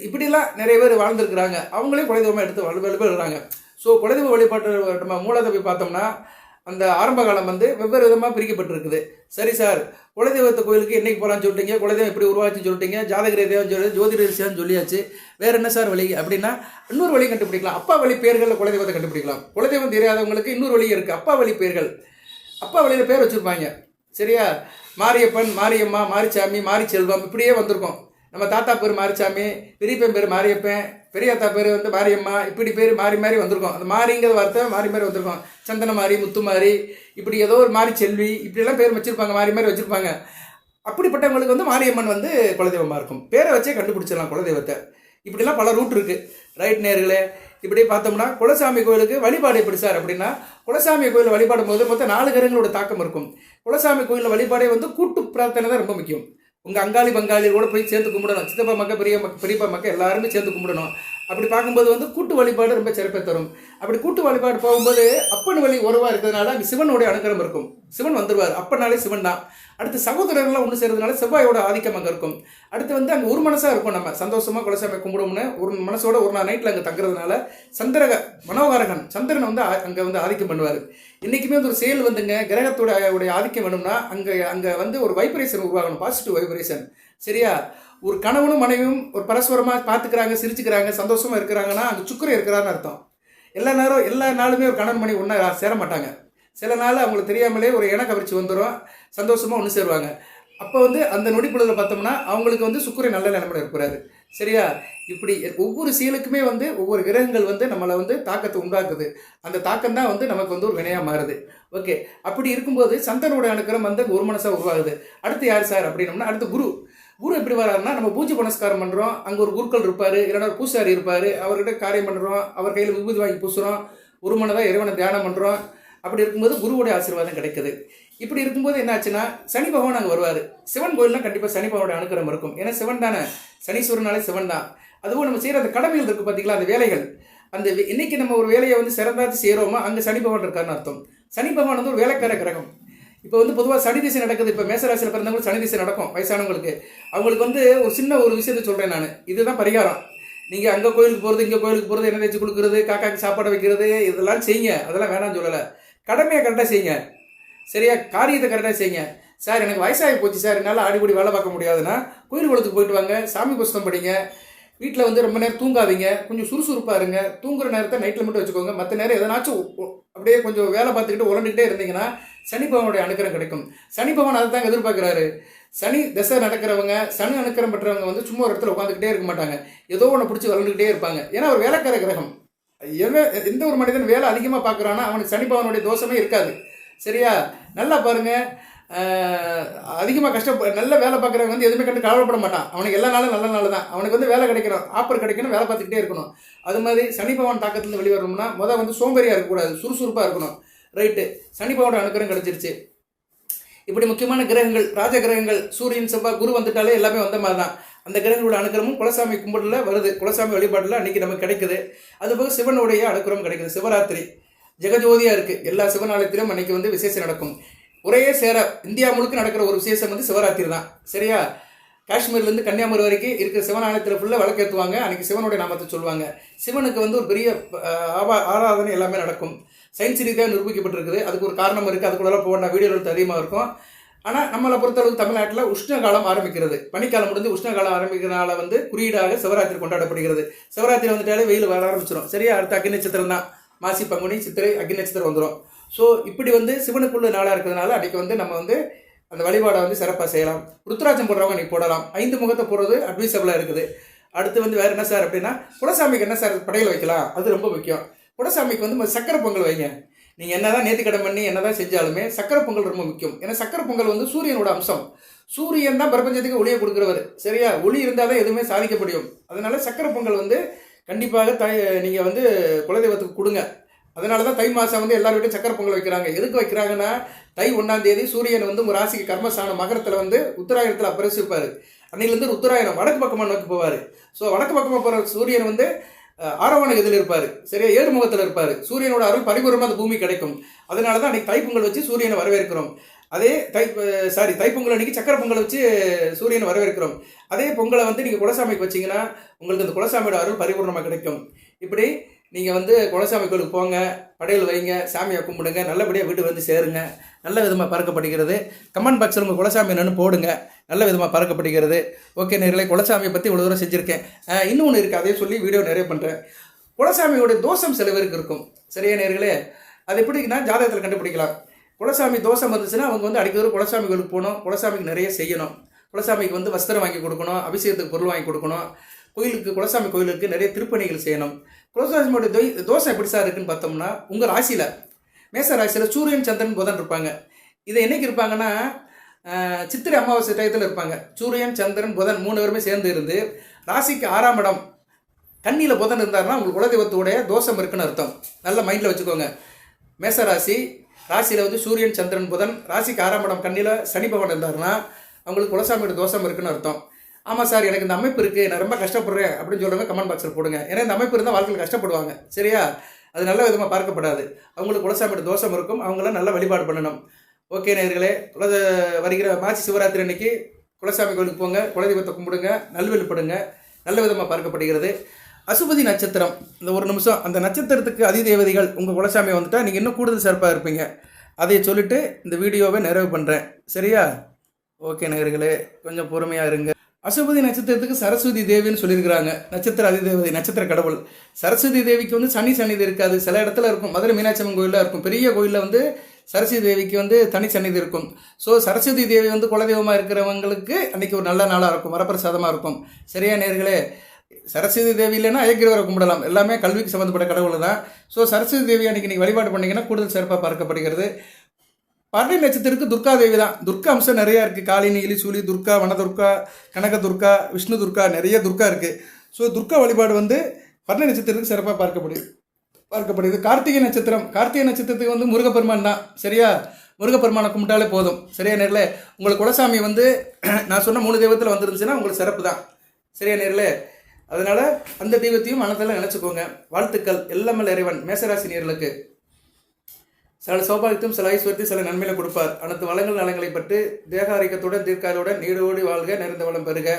இப்படிலாம் நிறைய பேர் வாழ்ந்துருக்குறாங்க. அவங்களே குலதெய்வமாக எடுத்து வழிபடுறாங்க. ஸோ குலதெய்வ வழிபாட்டு நம்ம மூலத்தை போய் பார்த்தோம்னா அந்த ஆரம்ப காலம் வந்து வெவ்வேறு விதமாக பிரிக்கப்பட்டிருக்குது. சரி சார், குலதெய்வத்தை கோயிலுக்கு என்றைக்கு போகலான்னு சொல்லிட்டீங்க, குலதெய்வம் எப்படி உருவாச்சுன்னு சொல்லிட்டீங்க, ஜாதக ரீதியாக சொல்லி ஜோதிட ரீதியான்னு சொல்லியாச்சு. வேறு என்ன சார் வழி அப்படின்னா, இன்னொரு வழி கண்டுபிடிக்கலாம். அப்பா வழி பேர்களில் குலதெய்வத்தை கண்டுபிடிக்கலாம். குலதெய்வம் தெரியாதவங்களுக்கு இன்னொரு வழி இருக்குது, அப்பா வழி பேர்கள். அப்பா வழியில் பேர் வச்சுருப்பாங்க. சரியா, மாரியப்பன், மாரியம்மா, மாரிச்சாமி, மாரிச்செல்வம், இப்படியே வந்திருக்கோம். நம்ம தாத்தா பேர் மாரிச்சாமி, பெரியப்பன் பேர் மாரியப்பன், பெரியாத்தா பேர் வந்து மாரியம்மா, இப்படி பேர் மாறி மாறி வந்திருக்கோம். அந்த மாரிங்கிற வார்த்தை மாறி மாறி வந்திருக்கோம். சந்தன மாறி, முத்து மாறி, இப்படி ஏதோ ஒரு மாறி செல்வி, இப்படியெல்லாம் பேர் வச்சுருப்பாங்க, மாறி மாறி வச்சுருப்பாங்க. அப்படிப்பட்டவங்களுக்கு வந்து மாரியம்மன் வந்து குலதெய்வமாக இருக்கும். பேரை வச்சே கண்டுபிடிச்சிடலாம் குலதெய்வத்தை. இப்படிலாம் பல ரூட் இருக்குது. ரைட் நேர்களே, இப்படி பார்த்தோம்னா குலசாமி கோயிலுக்கு வழிபாடு எப்படி சார் அப்படின்னா, குலசாமி கோயில் வழிபாடும் போது மொத்தம் 4 கிரகங்களோட தாக்கம் இருக்கும். குலசாமி கோயிலில் வழிபாடே வந்து கூட்டு பிரார்த்தனை தான் ரொம்ப முக்கியம். உங்கள் அங்காளி பங்காளி கூட போய் சேர்ந்து கும்பிடணும். சித்தப்பா மக்கள், பெரியப்பா மக்கள் எல்லாருமே சேர்ந்து கும்பிடணும். அப்படி பார்க்கும்போது வந்து கூட்டு வழிபாடு ரொம்ப சிறப்பை தரும். அப்படி கூட்டு வழிபாடு போகும்போது அப்பன் வழி உறவாக இருக்கிறதுனால அங்கே சிவனுடைய அனுகிரகம் இருக்கும். சிவன் வந்துடுவார். அப்பனாலே சிவன் தான். அடுத்து சகோதரர்கள்லாம் ஒன்று சேர்றதுனால செவ்வாயோட ஆதிக்கம் அங்கே இருக்கும். அடுத்து வந்து அங்கே ஒரு மனசாக இருக்கும். நம்ம சந்தோஷமாக குலசாமி கும்பிடும்னு ஒரு மனசோட ஒரு நாள் நைட்டில் அங்கே தங்குறதுனால மனோகாரகன் சந்திரன் வந்து அங்கே வந்து ஆதிக்கம் பண்ணுவார். இன்றைக்குமே வந்து ஒரு செயல் வந்துங்க கிரகத்தோட ஆதிக்கம் வேணும்னா அங்கே வந்து ஒரு வைப்ரேஷன் உருவாகணும், பாசிட்டிவ் வைப்ரேஷன். சரியா, ஒரு கணவனும் மனைவியும் ஒரு பரஸ்பரமாக பார்த்துக்கிறாங்க, சிரிச்சுக்கிறாங்க, சந்தோஷமாக இருக்கிறாங்கன்னா அங்கே சுக்கிரன் இருக்கிறான்னு அர்த்தம். எல்லா நாளுமே ஒரு கணவன் மனைவி ஒன்றா சேர மாட்டாங்க. சில நாள் அவங்களுக்கு தெரியாமலே ஒரு இனக்கவர்ச்சி வந்துடும், சந்தோஷமாக ஒன்று சேருவாங்க. அப்போ வந்து அந்த நொடிப்பொழுதில் பார்த்தோம்னா அவங்களுக்கு வந்து சுக்கிரன் நல்ல நிலைமையில் இருக்கிறாரு. சரியா, இப்படி ஒவ்வொரு செயலுக்குமே வந்து ஒவ்வொரு கிரகங்கள் வந்து நம்மளை வந்து தாக்கத்தை உண்டாக்குது. அந்த தாக்கம் தான் வந்து நமக்கு வந்து ஒரு வினையாக மாறுது. ஓகே, அப்படி இருக்கும்போது சந்திரனுடைய அனுக்கிரம் வந்து ஒரு மனசாக உருவாகுது. அடுத்து யார் சார் அப்படின்னோம்னா, அடுத்து குரு எப்படி வராருன்னா, நம்ம பூஜை புனஸ்காரம் பண்ணுறோம், அங்கே ஒரு குருக்கள் இருப்பார், இல்லைன்னா ஒரு பூசாரி இருப்பார், அவர்கிட்ட காரியம் பண்ணுறோம், அவர் கையில் விபூதி வாங்கி பூசுகிறோம், ஒரு மனதாக இறைவனை தியானம் பண்ணுறோம். அப்படி இருக்கும்போது குருவுடைய ஆசீர்வாதம் கிடைக்குது. இப்படி இருக்கும்போது என்ன ஆச்சுன்னா, சனி பகவான் அங்கே வருவார். சிவன் கோயில்னா கண்டிப்பாக சனி பகவானுடைய அனுக்கிரம் இருக்கும். ஏன்னா சிவன் தானே, சனீஸ்வரனாலே சிவன் தான். அதுவும் நம்ம செய்கிற அந்த கடமைகள் இருக்குது பார்த்தீங்களா, அந்த வேலைகள், அந்த இன்னைக்கு நம்ம ஒரு வேலையை வந்து சிறந்தாச்சு செய்கிறோமோ அங்கே சனி பகவான் இருக்காருன்னு அர்த்தம். சனி பகவான் வந்து ஒரு வேலைக்கார கிரகம். இப்போ வந்து பொதுவாக சனி திசை நடக்குது. இப்போ மேசராசியில் பிறந்தவங்களுக்கு சனி திசை நடக்கும். வயசானவங்களுக்கு அவங்களுக்கு வந்து ஒரு சின்ன ஒரு விஷயத்தை சொல்கிறேன் நான். இதுதான் பரிகாரம். நீங்கள் அங்கே கோயிலுக்கு போகிறது, இங்கே கோயிலுக்கு போகிறது, எண்ணெய் தேய்ச்சி கொடுக்குறது, காக்காக்கு சாப்பாடு வைக்கிறது, இதெல்லாம் செய்யுங்க. அதெல்லாம் வேணாம்னு சொல்லலை. கடமையை கரெக்டாக செய்யுங்க. சரியா, காரியத்தை கரெக்டாக செய்யுங்க. சார் எனக்கு வயசாகி போச்சு சார், என்னால் ஆடிப்படி வேலை பார்க்க முடியாதுன்னா கோயில் குளத்துக்கு போயிட்டு வாங்க, சாமி புஸ்தகம் படிங்க. வீட்டில் வந்து ரொம்ப நேரம் தூங்காதீங்க, கொஞ்சம் சுறுசுறுப்பாக இருங்க. தூங்குற நேரத்தை நைட்டில் மட்டும் வச்சுக்கோங்க. மற்ற நேரம் எதனாச்சும் அப்படியே கொஞ்சம் வேலை பார்த்துக்கிட்டு உழண்டுக்கிட்டே இருந்தீங்கன்னா சனி பகவானுடைய அனுக்கிரம் கிடைக்கும். சனி பகவான் அதை தான் எதிர்பார்க்குறாரு. சனி தசை நடக்கிறவங்க, சனி அனுக்கிரம் பெற்றவங்க வந்து சும்மா ஒரு இடத்துல உட்காந்துக்கிட்டே இருக்க மாட்டாங்க, ஏதோ ஒன்று பிடிச்சி வளர்ந்துக்கிட்டே இருப்பாங்க. ஏன்னா ஒரு வேலைக்கார கிரகம். எந்த ஒரு மனிதன் வேலை அதிகமாக பார்க்குறான்னா அவனுக்கு சனி பகவானுடைய தோஷமே இருக்காது. சரியா, நல்லா பாருங்கள். அதிகமாக நல்ல வேலை பார்க்குறவங்க வந்து எதுவுமே கண்டு கவலைப்பட மாட்டான். அவனுக்கு எல்லா நாளும் நல்ல நாள் தான். அவனுக்கு வந்து வேலை கிடைக்கணும், ஆப்பர் கிடைக்கணும், வேலை பார்த்துக்கிட்டே இருக்கணும். அது மாதிரி சனி பகவான் தாக்கத்துலேருந்து வெளிவரணும்னா வந்து சோம்பேறியாக இருக்கக்கூடாது, சுறுசுறுப்பாக இருக்கணும். ரைட்டு, சனி பகவானோட அனுக்கிரகம் கிடைச்சிருச்சு. இப்படி முக்கியமான கிரகங்கள், ராஜ கிரகங்கள், சூரியன், செவ்வாய், குரு வந்துட்டாலே எல்லாமே வந்த மாதிரி தான். அந்த கிரகங்களோட அனுக்கிரமும் குலசாமி கும்பிடல வருது, குலசாமி வழிபாட்டில் அன்றைக்கி நமக்கு கிடைக்குது. அதுபோக சிவனுடைய அனுக்கிரகம் கிடைக்குது. சிவராத்திரி ஜெகஜோதியாக இருக்குது. எல்லா சிவன் ஆலயத்திலும் அன்றைக்கி வந்து விசேஷம் நடக்கும். ஒரே சேர இந்தியா முழுக்க நடக்கிற ஒரு விசேஷம் வந்து சிவராத்திரி தான். சரியா? காஷ்மீர்லேருந்து கன்னியாகுமரி வரைக்கும் இருக்கிற சிவன் ஆலயத்தில் ஃபுல்லாக விளக்கேற்றுவாங்க. அன்றைக்கி சிவனுடைய நாமத்தை சொல்லுவாங்க. சிவனுக்கு வந்து ஒரு பெரிய ஆராதனை எல்லாமே நடக்கும். சயின்ஸ் ரீதியாக நிரூபிக்கப்பட்டிருக்குது. அதுக்கு ஒரு காரணம் இருக்குது. அதுக்குள்ளெல்லாம் போன வீடியோவில் அதிகமாக இருக்கும். ஆனால் நம்மளை பொறுத்தளவுக்கு தமிழ்நாட்டில் உஷ்ண காலம் ஆரம்பிக்கிறது. பனிக்காலம் முடிந்து உஷ்ண காலம் ஆரம்பிக்கிறனால வந்து குறியீடாக சிவராத்திரி கொண்டாடப்படுகிறது. சிவராத்திரி வந்துட்டாலே வெயில் வர ஆரம்பிச்சிடும். சரியா? அடுத்த அக்னி நட்சத்திரம் தான். மாசி, பங்குனி, சித்திரை, அக்னி நட்சத்திரம் வந்துடும். ஸோ இப்படி வந்து சிவனுக்குள்ள நாளாக இருக்கிறதுனால அன்றைக்கி வந்து நம்ம வந்து அந்த வழிபாடை வந்து சிறப்பாக செய்யலாம். ருத்ராட்சம் போடுறவங்க அன்றைக்கி போடலாம். 5 முகத்தை போடுறது அட்வைசபிளாக இருக்குது. அடுத்து வந்து வேறு என்ன சார் அப்படின்னா, குலசாமிக்கு என்ன சார் படையல் வைக்கலாம், அது ரொம்ப முக்கியம். குலசாமிக்கு வந்து சக்கரை பொங்கல் வைங்க. நீங்கள் என்ன தான் நேர்த்திக்கடன் பண்ணி என்ன தான் செஞ்சாலுமே சக்கரை பொங்கல் ரொம்ப முக்கியம். ஏன்னா சக்கரை பொங்கல் வந்து சூரியனோட அம்சம். சூரியன் தான் பிரபஞ்சத்துக்கு ஒளியை கொடுக்குறவர். சரியா? ஒளி இருந்தால் தான் எதுவுமே சாதிக்க முடியும். அதனால சக்கரை பொங்கல் வந்து கண்டிப்பாக நீங்கள் வந்து குலதெய்வத்துக்கு கொடுங்க. அதனால தான் தை மாதம் வந்து எல்லார் வீட்டையும் சக்கரை பொங்கல் வைக்கிறாங்க. எதுக்கு வைக்கிறாங்கன்னா, தை 1ஆம் தேதி சூரியன் வந்து உங்கள் ராசிக்கு கர்மஸ்தானம் மகரத்தில் வந்து உத்தராயணத்தில் அப்பிரசிப்பார். அன்னையிலேருந்து உத்தராயணம் வடக்கு பக்கமாக நோக்கி போவார். ஸோ வடக்கு பக்கமாக போகிற சூரியன் வந்து ஆரவான இதில் இருப்பார். சரியா? 7 முகத்தில் இருப்பார். சூரியனோட அருள் பரிபூர்ணமாக அந்த பூமி கிடைக்கும். அதனால தான் அன்றைக்கி தைப்பொங்கல் வச்சு சூரியனை வரவேற்கிறோம். அதே தைப்பொங்கல் அன்றைக்கி சக்கரை பொங்கல் வச்சு சூரியனை வரவேற்கிறோம். அதே பொங்கலை வந்து நீங்கள் குலசாமிக்கு வச்சிங்கன்னா உங்களுக்கு அந்த குலசாமியோட அருள் பரிபூர்ணமாக கிடைக்கும். இப்படி நீங்கள் வந்து குலசாமி கோயிலுக்கு போங்க, படையல் வைங்க, சாமியை கும்பிடுங்க, நல்லபடியாக வீட்டு வந்து சேருங்க. நல்ல விதமாக பறக்கப்படுகிறது. கமெண்ட் பாக்ஸில் உங்கள் குலசாமி என்னன்னு போடுங்க. நல்ல விதமாக பறக்கப்படுகிறது. ஓகே நேர்களே, குலசாமியை பற்றி இவ்வளோ தூரம் செஞ்சுருக்கேன். இன்னொன்று இருக்குது, அதே சொல்லி வீடியோ நிறைய பண்ணுறேன். குலசாமியோட தோஷம் சில பேருக்கு இருக்கும். சரியா நேர்களே? அது எப்படின்னா ஜாதகத்தில் கண்டுபிடிக்கலாம். குலசாமி தோஷம் இருந்துச்சுன்னா அவங்க வந்து அடிக்கடி குலசாமி கோயிலுக்கு போகணும். குலசாமிக்கு நிறைய செய்யணும். குலசாமிக்கு வந்து வஸ்திரம் வாங்கி கொடுக்கணும், அபிஷேகத்துக்கு பொருள் வாங்கி கொடுக்கணும். கோயிலுக்கு, குலசாமி கோயிலுக்கு நிறைய திருப்பணிகள் செய்யணும். குலசாமியோட தோஷம் எப்படி சார் இருக்குன்னு பார்த்தோம்னா, உங்கள் ராசியில் மேச ராசியில் சூரியன், சந்திரன், புதன் இருப்பாங்க. இதை என்னைக்கு இருப்பாங்கன்னா, சித்திரை அமாவாசை டயத்தில் இருப்பாங்க. சூரியன், சந்திரன், புதன் 3 பேருமே சேர்ந்து இருந்து ராசிக்கு 6ஆம் இடம் கன்னியில் புதன் இருந்தாருன்னா உங்களுக்கு குலதெய்வத்தோடைய தோஷம் இருக்குன்னு அர்த்தம். நல்ல மைண்டில் வச்சுக்கோங்க. மேச ராசி ராசியில் வந்து சூரியன், சந்திரன், புதன், ராசிக்கு 6ஆம் இடம் கன்னியில் சனி பகவான் இருந்தாருன்னா அவங்களுக்கு குலசாமியோட தோஷம் இருக்குன்னு அர்த்தம். ஆமாம் சார், எனக்கு இந்த அமைப்பு இருக்குது, நான் ரொம்ப கஷ்டப்படுறேன் அப்படின்னு சொல்கிறவங்க கமெண்ட் பாக்ஸில் போடுங்க. ஏன்னா இந்த அமைப்பு இருந்தால் வாழ்க்கையில் கஷ்டப்படுவாங்க. சரியா? அது நல்ல விதமாக பார்க்கப்படாது. அவங்களுக்கு குலசாமியோட தோஷம் இருக்கும். அவங்களாம் நல்லா வழிபாடு பண்ணணும். ஓகே நேயர்களே, வருகிற மாசி சிவராத்திரி அன்னைக்கு குலசாமி கோயிலுக்கு போங்க, குலதெய்வத்தை கும்பிடுங்க, நல்வழிப்படுங்க. நல்ல விதமாக பார்க்கப்படுகிறது. அசுபதி நட்சத்திரம், இந்த ஒரு நிமிஷம், அந்த நட்சத்திரத்துக்கு அதிதேவதைகள் உங்கள் குலசாமி வந்துட்டால் நீங்கள் இன்னும் கூடுதல் சிறப்பாக இருப்பீங்க. அதை சொல்லிவிட்டு இந்த வீடியோவை நிறைவு பண்ணுறேன். சரியா? ஓகே நேயர்களே, கொஞ்சம் பொறுமையாக இருங்க. அசுபதி நட்சத்திரத்துக்கு சரஸ்வதி தேவின்னு சொல்லியிருக்கிறாங்க. நட்சத்திர அதிதேவதை, நட்சத்திர கடவுள். சரஸ்வதி தேவிக்கு வந்து சனி சன்னிதி இருக்காது. சில இடத்துல இருக்கும். மதுரை மீனாட்சி அம்மன் கோயிலில் இருக்கும். பெரிய கோயிலில் வந்து சரஸ்வதி தேவிக்கு வந்து தனி சன்னிதி இருக்கும். ஸோ சரஸ்வதி தேவி வந்து குலதெய்வமாக இருக்கிறவங்களுக்கு அன்றைக்கி ஒரு நல்ல நாளாக இருக்கும், வரப்பிரசாதமாக இருக்கும். சரியா நேர்களே? சரஸ்வதி தேவி இல்லைன்னா அயக்கிரவரை கும்பிடலாம். எல்லாமே கல்விக்கு சம்மந்தப்பட்ட கடவுள் தான். ஸோ சரஸ்வதி தேவி அன்றைக்கி நீங்கள் வழிபாடு பண்ணிங்கன்னா கூடுதல் சிறப்பாக பார்க்கப்படுகிறது. பரணி நட்சத்திரத்துக்கு துர்கா தேவி தான். துர்கா அம்சம் நிறையா இருக்குது. காளினி, இலிசூலி, துர்கா, வனதுர்கா, கனக துர்கா, விஷ்ணு துர்கா, நிறைய துர்கா இருக்குது. ஸோ துர்கா வழிபாடு வந்து பரணி நட்சத்திரத்துக்கு சிறப்பாக பார்க்கப்படுது. கார்த்திகை நட்சத்திரம், கார்த்திகை நட்சத்திரத்துக்கு வந்து முருகப்பெருமான் தான். சரியா? முருகப்பெருமானை கும்பிட்டாலே போதும். சரியா நேரில்? உங்களுக்கு குலசாமி வந்து நான் சொன்ன 3 தெய்வத்தில் வந்துருந்துச்சுன்னா உங்களுக்கு சிறப்பு தான். சரியா நேரில்? அதனால் அந்த தெய்வத்தையும் மனத்தில் நினச்சிக்கோங்க. வாழ்த்துக்கள். எல்லாமல் இறைவன் மேசராசி நேர்களுக்கு சில சௌபாகியத்தையும் சில ஐஸ்வர்யத்தையும் சில நன்மையில கொடுப்பார். அனைத்து வளங்கள் நலங்களை பற்றி தேக ஆரோக்கியத்துடன் தீர்க்காயுடன் நீடோடி வாழ்க, நிறைந்த வளம் பெறுக.